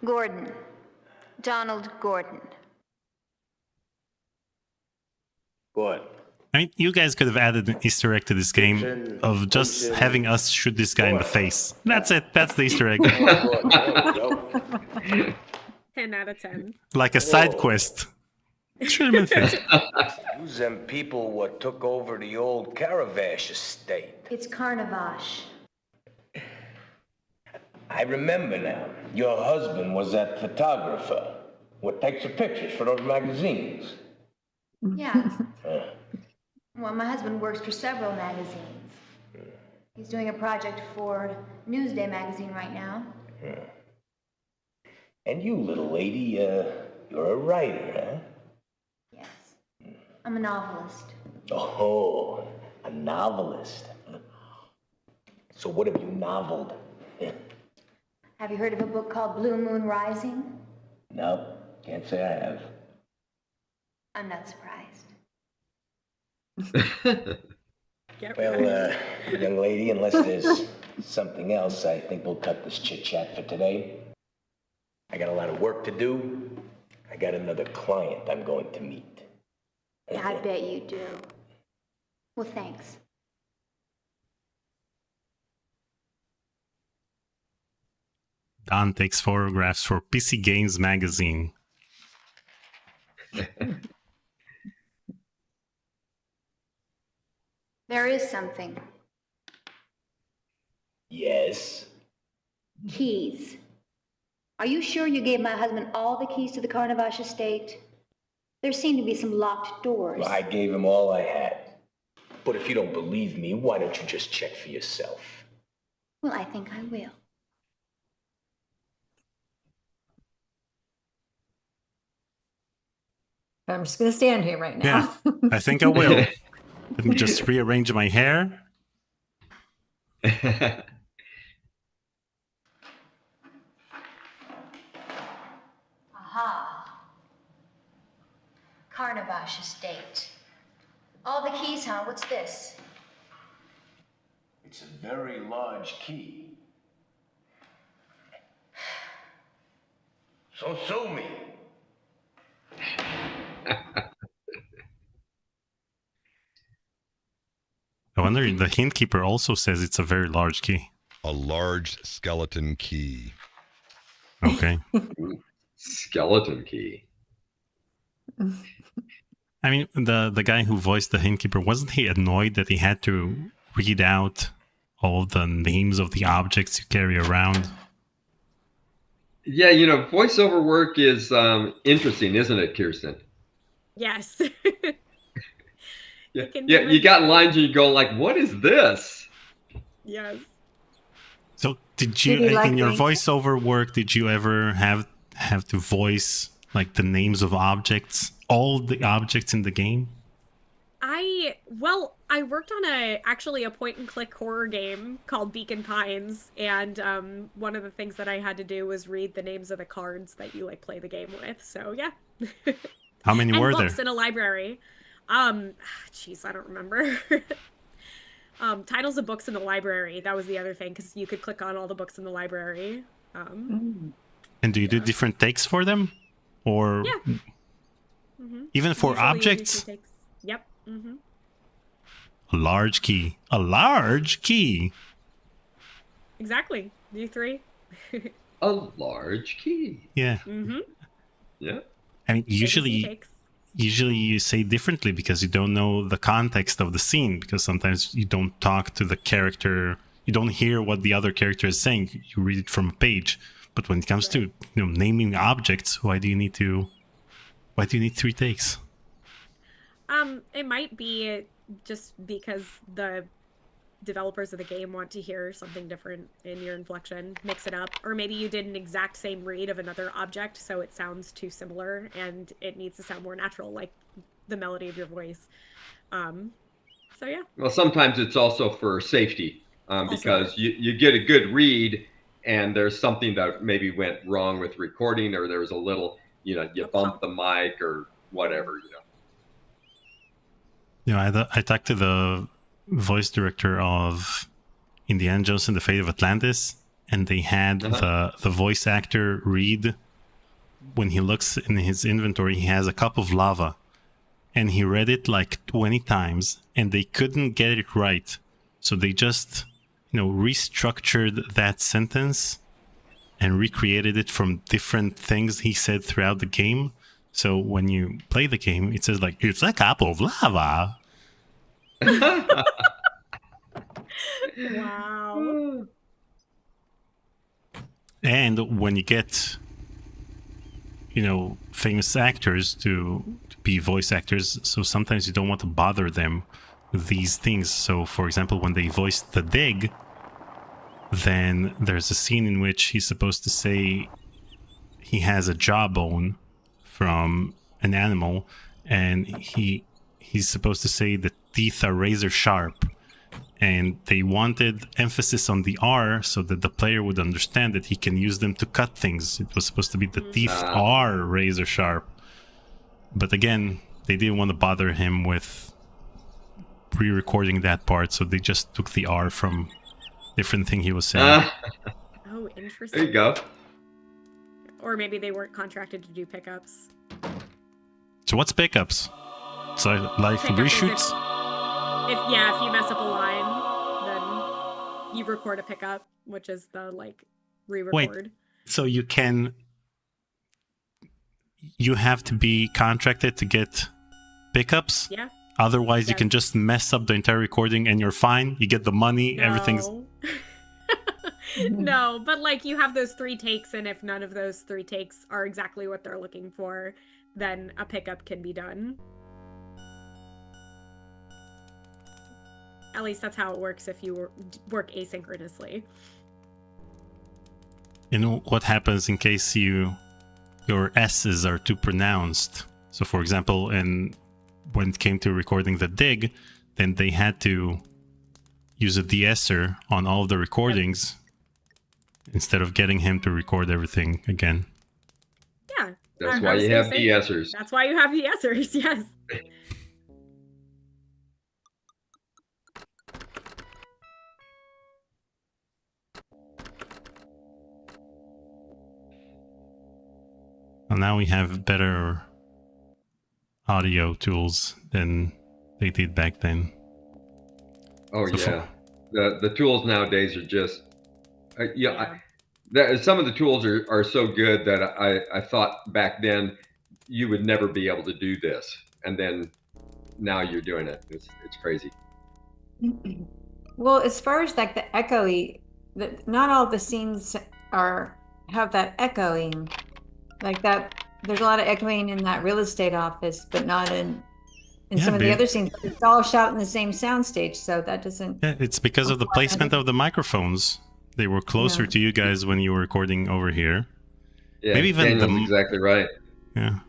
Gordon. Donald Gordon. Good. I mean, you guys could have added an Easter egg to this game of just having us shoot this guy in the face. That's it. That's the Easter egg. 10 out of 10. Like a side quest. Shoot him in the face. You them people what took over the old Caravash estate. It's Carnavash. I remember now. Your husband was that photographer. What takes the pictures for those magazines. Yeah. Well, my husband works for several magazines. He's doing a project for Newsday magazine right now. And you, little lady, you're a writer, huh? Yes. I'm a novelist. Oh, a novelist. So what have you noveled? Have you heard of a book called Blue Moon Rising? No, can't say I have. I'm not surprised. Well, young lady, unless there's something else, I think we'll cut this chit-chat for today. I got a lot of work to do. I got another client I'm going to meet. Yeah, I bet you do. Well, thanks. Don takes photographs for PC Games magazine. There is something. Yes? Keys. Are you sure you gave my husband all the keys to the Carnavash estate? There seem to be some locked doors. Well, I gave him all I had. But if you don't believe me, why don't you just check for yourself? Well, I think I will. I'm just going to stand here right now. Yeah, I think I will. Let me just rearrange my hair. Aha. Carnavash estate. All the keys, huh? What's this? It's a very large key. So sue me. I wonder, the hint keeper also says it's a very large key. A large skeleton key. Okay. Skeleton key. I mean, the guy who voiced the hint keeper, wasn't he annoyed that he had to read out all of the names of the objects you carry around? Yeah, voiceover work is interesting, isn't it, Kirsten? Yes. Yeah, you got lines and you go like, what is this? Yes. So did you, in your voiceover work, did you ever have to voice like the names of objects, all the objects in the game? I worked on actually a point and click horror game called Beacon Pines, and one of the things that I had to do was read the names of the cards that you play the game with. So yeah. How many were there? Books in a library. Jeez, I don't remember. Titles of books in the library. That was the other thing, because you could click on all the books in the library. And do you do different takes for them, or even for Usually objects? Yep. A large key. A large key. Exactly. You three. A large key. Yeah. Yeah. I mean, usually you say differently because you don't know the context of the scene, because sometimes you don't talk to the character, you don't hear what the other character is saying, you read it from a page. But when it comes to naming objects, why do you need 3 takes? It might be just because the developers of the game want to hear something different in your inflection, mix it up, or maybe you did an exact same read of another object, so it sounds too similar and it needs to sound more natural, like the melody of your voice. So yeah. Well, sometimes it's also for safety, because you get a good read and there's something that maybe went wrong with recording, or there was a little, you bumped the mic or whatever, I talked to the voice director of Indiana Jones and the Fate of Atlantis, and they had the voice actor read, when he looks in his inventory, he has a cup of lava, and he read it like 20 times and they couldn't get it right, so they just restructured that sentence and recreated it from different things he said throughout the game. So when you play the game, it says like, it's a cup of lava. Wow. And when you get, famous actors to be voice actors, so sometimes you don't want to bother them with these things. So, for example, when they voice the Dig, then there's a scene in which he's supposed to say he has a jawbone from an animal, and he's supposed to say the teeth are razor sharp, and they wanted emphasis on the R so that the player would understand that he can use them to cut things. It was supposed to be the teeth are razor sharp, but again, they didn't want to bother him with re-recording that part, so they just took the R from different thing he was saying. Oh, interesting. There you go. Or maybe they weren't contracted to do pickups. So what's pickups? So like Pickup is reshoots? If you mess up a line, then you record a pickup, which is the like re-record. So you have to be contracted to get pickups? Yeah. Otherwise, you can just mess up the entire recording and you're fine. You get the money, everything's... No, but like you have those 3 takes, and if none of those 3 takes are exactly what they're looking for, then a pickup can be done. At least that's how it works if you work asynchronously. You know what happens in case your S's are too pronounced? So for example, when it came to recording the dig, then they had to use a de-esser on all of the recordings instead of getting him to record everything again. Yeah. That's why you have de-essers. That's why you have de-essers, yes. Well, now we have better audio tools than they did back then. Oh So yeah, the tools nowadays are just some of the tools are so good that I thought back then you would never be able to do this, and then now you're doing it. It's crazy. Well, as far as like the echoey, not all the scenes have that echoing like that. There's a lot of echoing in that real estate office, but not in some of the other scenes. It's all shot in the same soundstage, so that doesn't... Yeah, it's because of the placement of the microphones. They were closer to you guys when you were recording over here. Yeah, maybe even Daniel's exactly right. Yeah.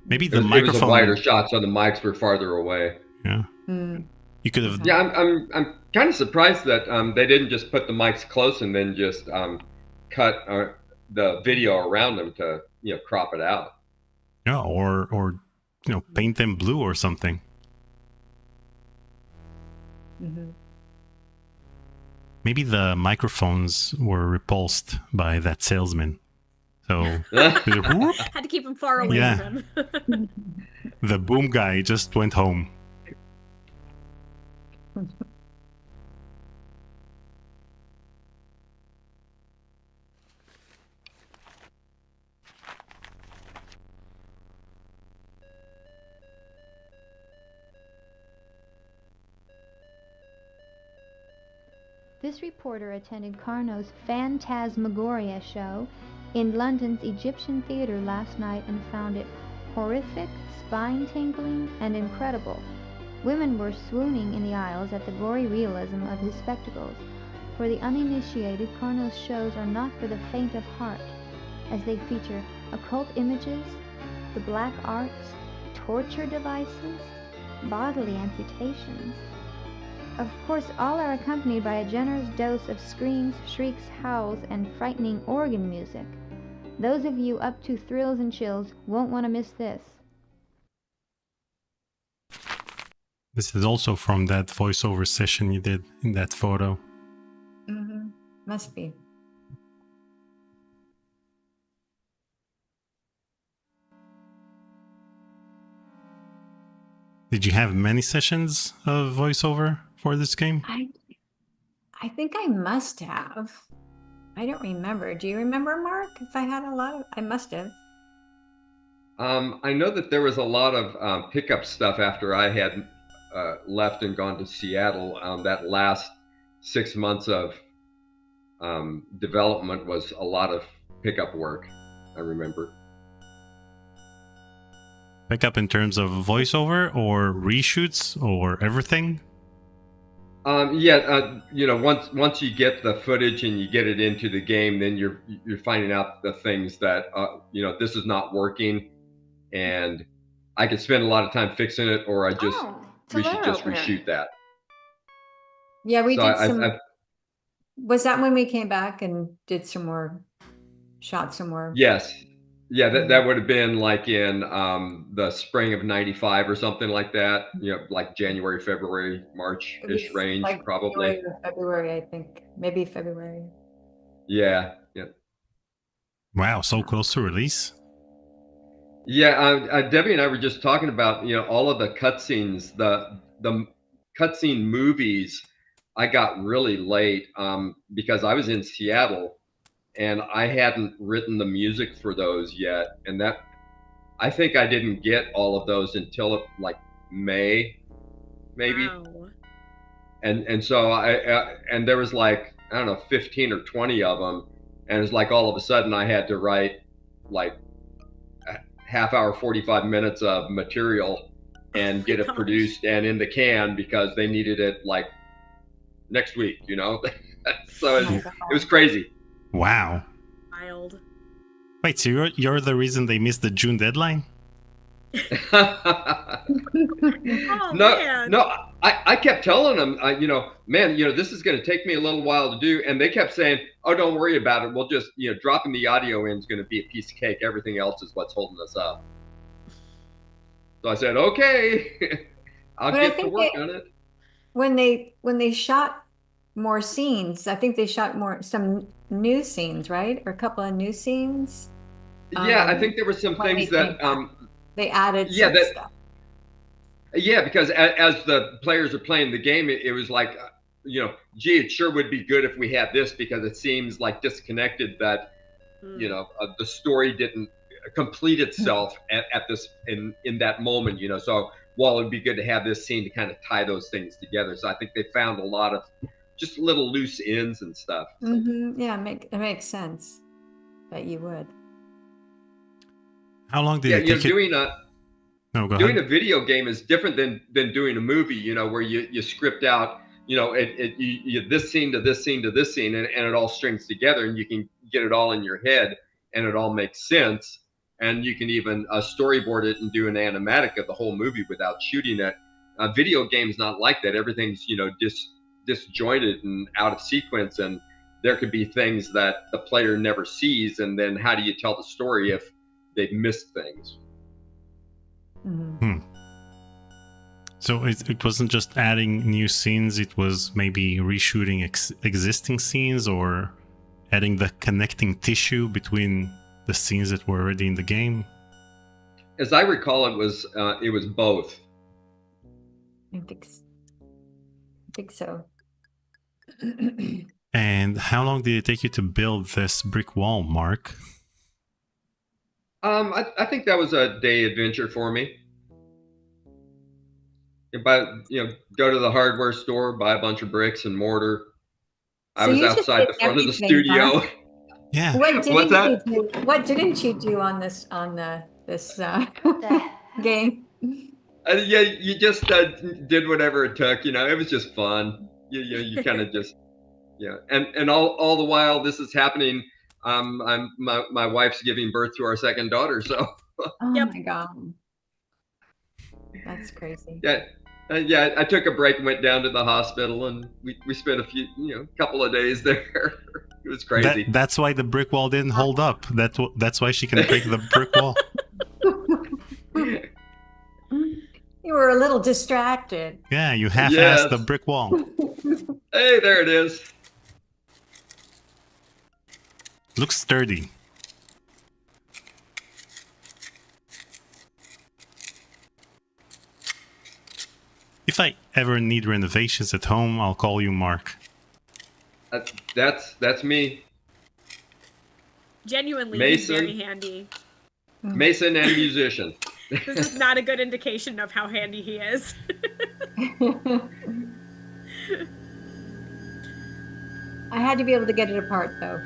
Maybe the microphone... It was a wider shot, so the mics were farther away. Yeah. You could have... Yeah, I'm kind of surprised that they didn't just put the mics close and then just cut the video around them to crop it out. Yeah, or paint them blue or something. Maybe the microphones were repulsed by that salesman. So had to keep him far away from him. The boom guy just went home. This reporter attended Carnot's Phantasmagoria show in London's Egyptian Theatre last night and found it horrific, spine-tingling, and incredible. Women were swooning in the aisles at the gory realism of his spectacles. For the uninitiated, Carnot's shows are not for the faint of heart, as they feature occult images, the black arts, torture devices, bodily amputations. Of course, all are accompanied by a generous dose of screams, shrieks, howls, and frightening organ music. Those of you up to thrills and chills won't want to miss this. This is also from that voiceover session you did in that photo. Must be. Did you have many sessions of voiceover for this game? I think I must have. I don't remember. Do you remember, Mark? If I had a lot of... I must have. I know that there was a lot of pickup stuff after I had left and gone to Seattle. That last 6 months of development was a lot of pickup work, I remember. Pickup in terms of voiceover or reshoots or everything? Once you get the footage and you get it into the game, then you're finding out the things that this is not working, and I could spend a lot of time fixing it, or we should just reshoot that. Yeah, we did some. Was that when we came back and did some more shots? Some more. Yes. Yeah, that would have been like in the spring of '95 or something like that. Like January, February, March-ish range, like probably. February, I think. Maybe February. Yeah. Wow, so close to release. Yeah, Debbie and I were just talking about, all of the cutscenes, the cutscene movies. I got really late because I was in Seattle and I hadn't written the music for those yet, and that I think I didn't get all of those until like May, maybe. Wow. And so and there was like, I don't know, 15 or 20 of them, and it's like all of a sudden I had to write like a half hour, 45 minutes of material and get it produced and in the can because they needed it like next week, So it was crazy. Wow. Wild. Wait, so you're the reason they missed the June deadline? No, I kept telling them, man, this is going to take me a little while to do. And they kept saying, oh, don't worry about it. We'll just, dropping the audio in is going to be a piece of cake. Everything else is what's holding us up. So I said, okay, I'll get to work on it. When they shot more scenes, I think they shot some new scenes, right? Or a couple of new scenes. Yeah, I think there were some things that they added some stuff. Yeah, because as the players are playing the game, it was like, gee, it sure would be good if we had this because it seems like disconnected that, the story didn't complete itself at this in that moment, So while it'd be good to have this scene to kind of tie those things together, so I think they found a lot of just little loose ends and stuff. Mm-hmm. Yeah, it makes sense that you would. How long did it take doing a video game is different than doing a movie, where you script out, you this scene to this scene to this scene, and it all strings together, and you can get it all in your head, and it all makes sense, and you can even storyboard it and do an animatic of the whole movie without shooting it. Video games not like that. Everything's disjointed and out of sequence, and there could be things that the player never sees, and then how do you tell the story if they've missed things? So it wasn't just adding new scenes, it was maybe reshooting existing scenes or adding the connecting tissue between the scenes that were already in the game? As I recall, it was both. I think so. And how long did it take you to build this brick wall, Mark? I think that was a day adventure for me. Go to the hardware store, buy a bunch of bricks and mortar. I was outside the front of the studio. Huh? Yeah. What didn't you do on this game? Yeah, you just did whatever it took. It was just fun. You kind of just and all the while this is happening. My wife's giving birth to our second daughter, so. Oh my God, that's crazy. Yeah. I took a break and went down to the hospital, and we spent a couple of days there. It was crazy. That's why the brick wall didn't hold up. That's why she can break the brick wall. You were a little distracted. Yeah, you half-assed the brick wall. Hey, there it is. Looks sturdy. If I ever need renovations at home, I'll call you, Mark. That's me. Genuinely, Mason, he's very handy. Mason and musician. This is not a good indication of how handy he is. I had to be able to get it apart, though.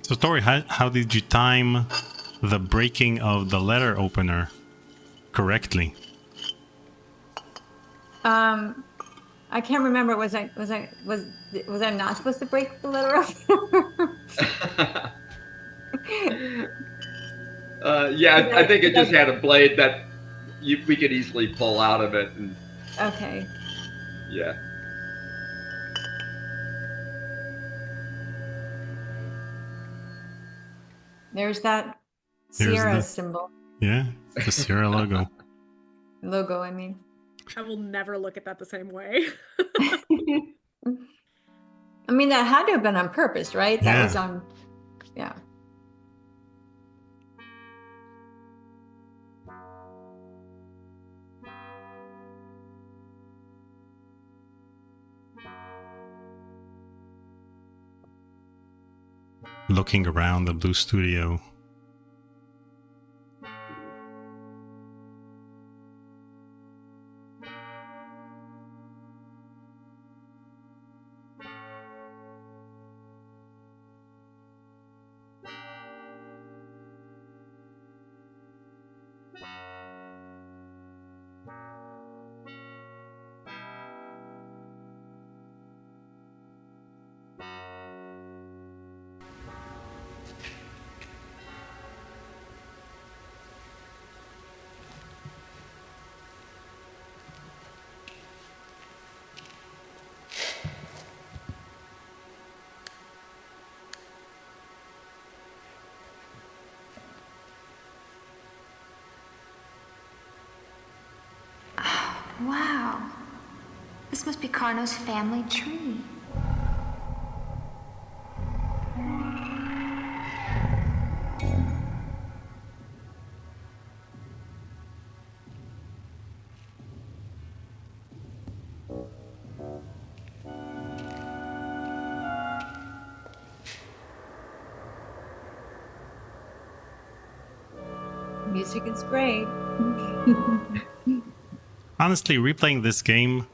So, Tori, how did you time the breaking of the letter opener correctly? I can't remember. Was I not supposed to break the letter opener? Yeah, I think it just had a blade that we could easily pull out of it. And, okay. Yeah. There's that Sierra symbol. Yeah, the Sierra logo. Logo, I mean. I will never look at that the same way. I mean, that had to have been on purpose, right? That was Yeah. on, yeah. Looking around the blue studio. Wow. This must be Carno's family tree. Music is great. Honestly, replaying this game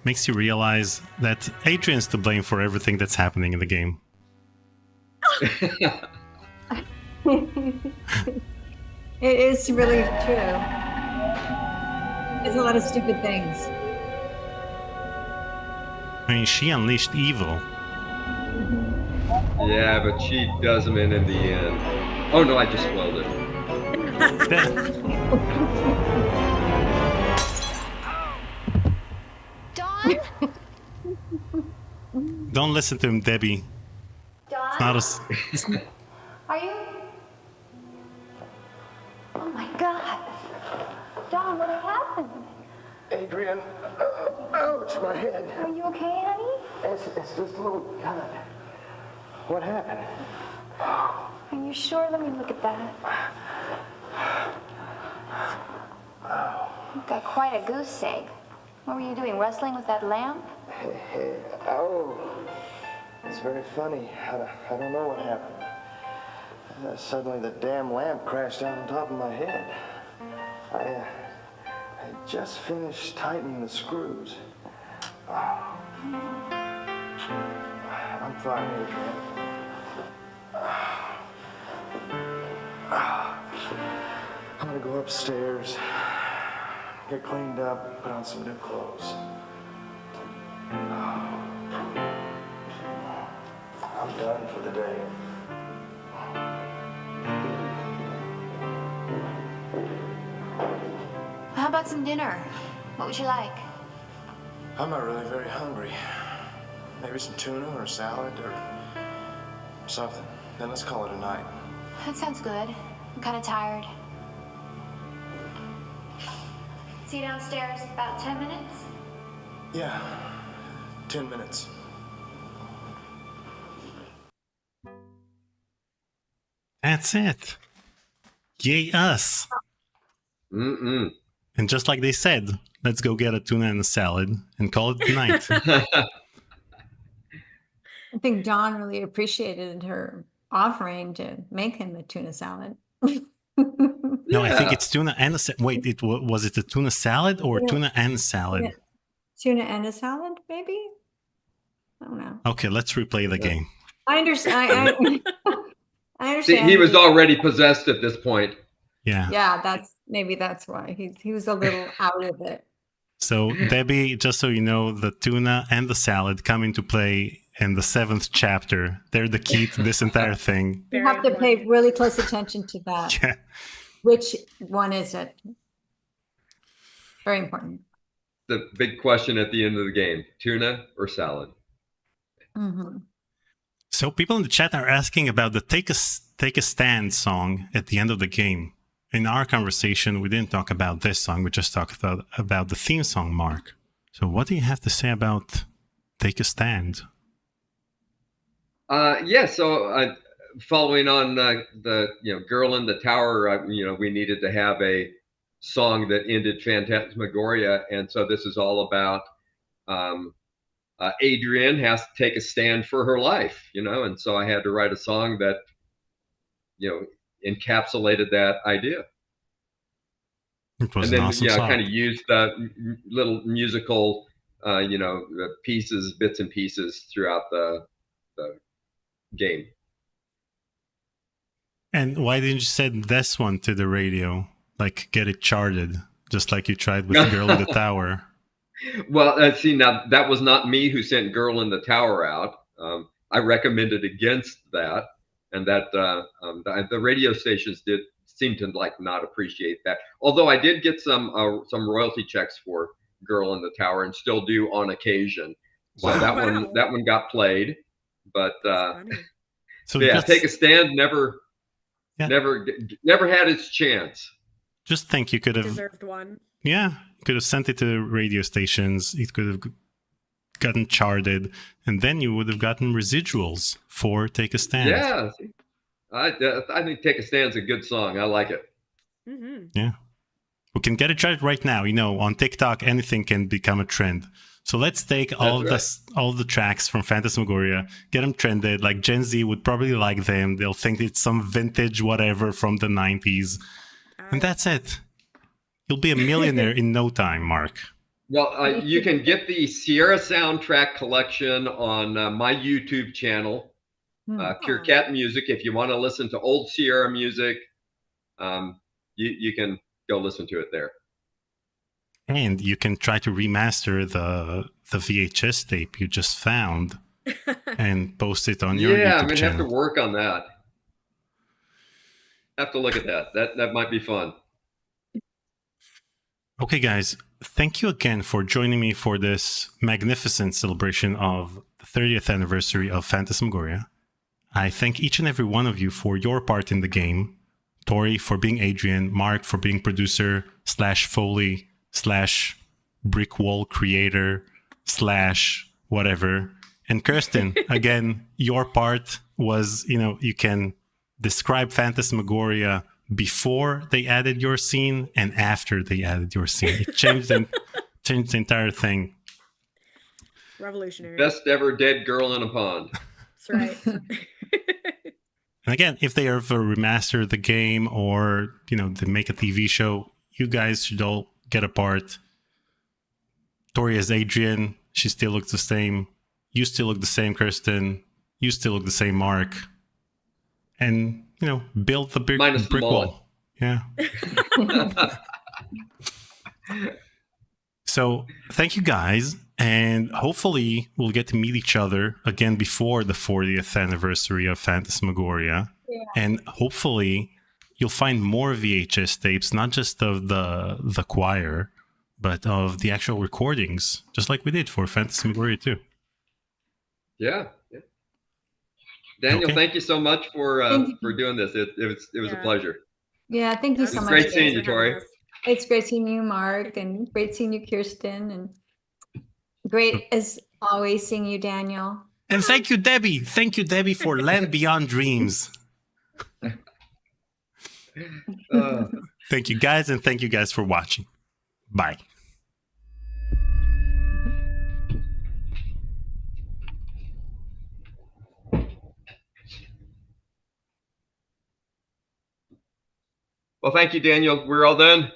makes you realize that Adrian's to blame for everything that's happening in the game. It is really true. There's a lot of stupid things. I mean, she unleashed evil. Yeah, but she does him in the end. Oh no, I just spoiled it. Dawn? Don't listen to him, Debbie. Dawn? It's not as... Are you? Oh my God. Dawn, what happened? Adrian, ouch, my head. Are you okay, honey? It's just a little cut. What happened? Are you sure? Let me look at that. You've got quite a goose egg. What were you doing, wrestling with that lamp? Oh, it's very funny. I don't know what happened. Suddenly the damn lamp crashed down on top of my head. I just finished tightening the screws. I'm fine, Adrian. I'm gonna go upstairs, get cleaned up, put on some new clothes. I'm done for the day. How about some dinner? What would you like? I'm not really very hungry. Maybe some tuna or salad or something. Then let's call it a night. That sounds good. I'm kind of tired. See you downstairs in about 10 minutes? Yeah, 10 minutes. That's it. Yay us. Mm-mm. And just like they said, let's go get a tuna and a salad and call it night. I think Dawn really appreciated her offering to make him a tuna salad. No, I think it's tuna and a salad. Wait, was it a tuna salad or Yeah. tuna and salad? Yeah. Tuna and a salad, maybe? I don't know. Okay, let's replay the game. I understand. I See, understand. he was already possessed at this point. Yeah. Yeah, that's why he was a little out of it. So, Debbie, just so you know, the tuna and the salad come into play in the 7th chapter. They're the key to this entire thing. You have to pay really close attention to that. Yeah. Which one is it? Very important. The big question at the end of the game: tuna or salad? Mm-hmm. So people in the chat are asking about the Take a Stand song at the end of the game. in our conversation, we didn't talk about this song. We just talked about the theme song, Mark. So what do you have to say about Take a Stand? So following on the Girl in the Tower, we needed to have a song that ended Phantasmagoria, and so this is all about Adrian has to take a stand for her life, and so I had to write a song that encapsulated that idea. It was and then an awesome song. kind of used little musical bits and pieces throughout the game. And why didn't you send this one to the radio? Like, get it charted, just like you tried with Girl in the Tower. Well, see, now that was not me who sent Girl in the Tower out. I recommended against that, and that the radio stations did seem to not appreciate that. Although I did get some royalty checks for Girl in the Tower, and still do on occasion. So that one got played, but so Take a Stand never had its chance. Just think, you could have deserved one. Yeah, could have sent it to radio stations. It could have gotten charted, and then you would have gotten residuals for Take a Stand. Yeah, I think Take a Stand's a good song. I like it. Mm-hmm. Yeah, we can get it charted right now. On TikTok, anything can become a trend. So let's take all the tracks from Phantasmagoria, get them trended. Like Gen Z would probably like them. They'll think it's some vintage whatever from the 90s. And that's it. You'll be a millionaire in no time, Mark. Well, you can get the Sierra Soundtrack Collection on my YouTube channel, Pure Cat Music. If you want to listen to old Sierra music, you can go listen to it there. And you can try to remaster the VHS tape you just found and post it on your YouTube channel. Yeah, I'm going to have to work on that. Have to look at that. That might be fun. Okay, guys, thank you again for joining me for this magnificent celebration of the 30th anniversary of Phantasmagoria. I thank each and every one of you for your part in the game. Tori for being Adrian, Mark for being producer / Foley / brick wall creator / whatever. And Kirsten, again, your part was, you can describe Phantasmagoria before they added your scene and after they added your scene. It changed the entire thing. Revolutionary. Best ever dead girl in a pond. That's right. And again, if they ever remaster the game or, they make a TV show, you guys should all get a part. Tori as Adrian, she still looks the same. You still look the same, Kirsten. You still look the same, Mark. And, build the brick wall. Yeah. So, thank you guys. And hopefully we'll get to meet each other again before the 40th anniversary of Phantasmagoria. Yeah. And hopefully you'll find more VHS tapes, not just of the choir, but of the actual recordings, just like we did for Phantasmagoria 2. Yeah. Daniel, thank you so much for doing this. It was a pleasure. Yeah, thank you so much. Great seeing you, Tori. It's great seeing you, Mark, and great seeing you, Kirsten, and great as always seeing you, Daniel. And thank you, Debbie. Thank you, Debbie, for Land Beyond Dreams. Thank you, guys, and thank you guys for watching. Bye. Well, thank you, Daniel. We're all done.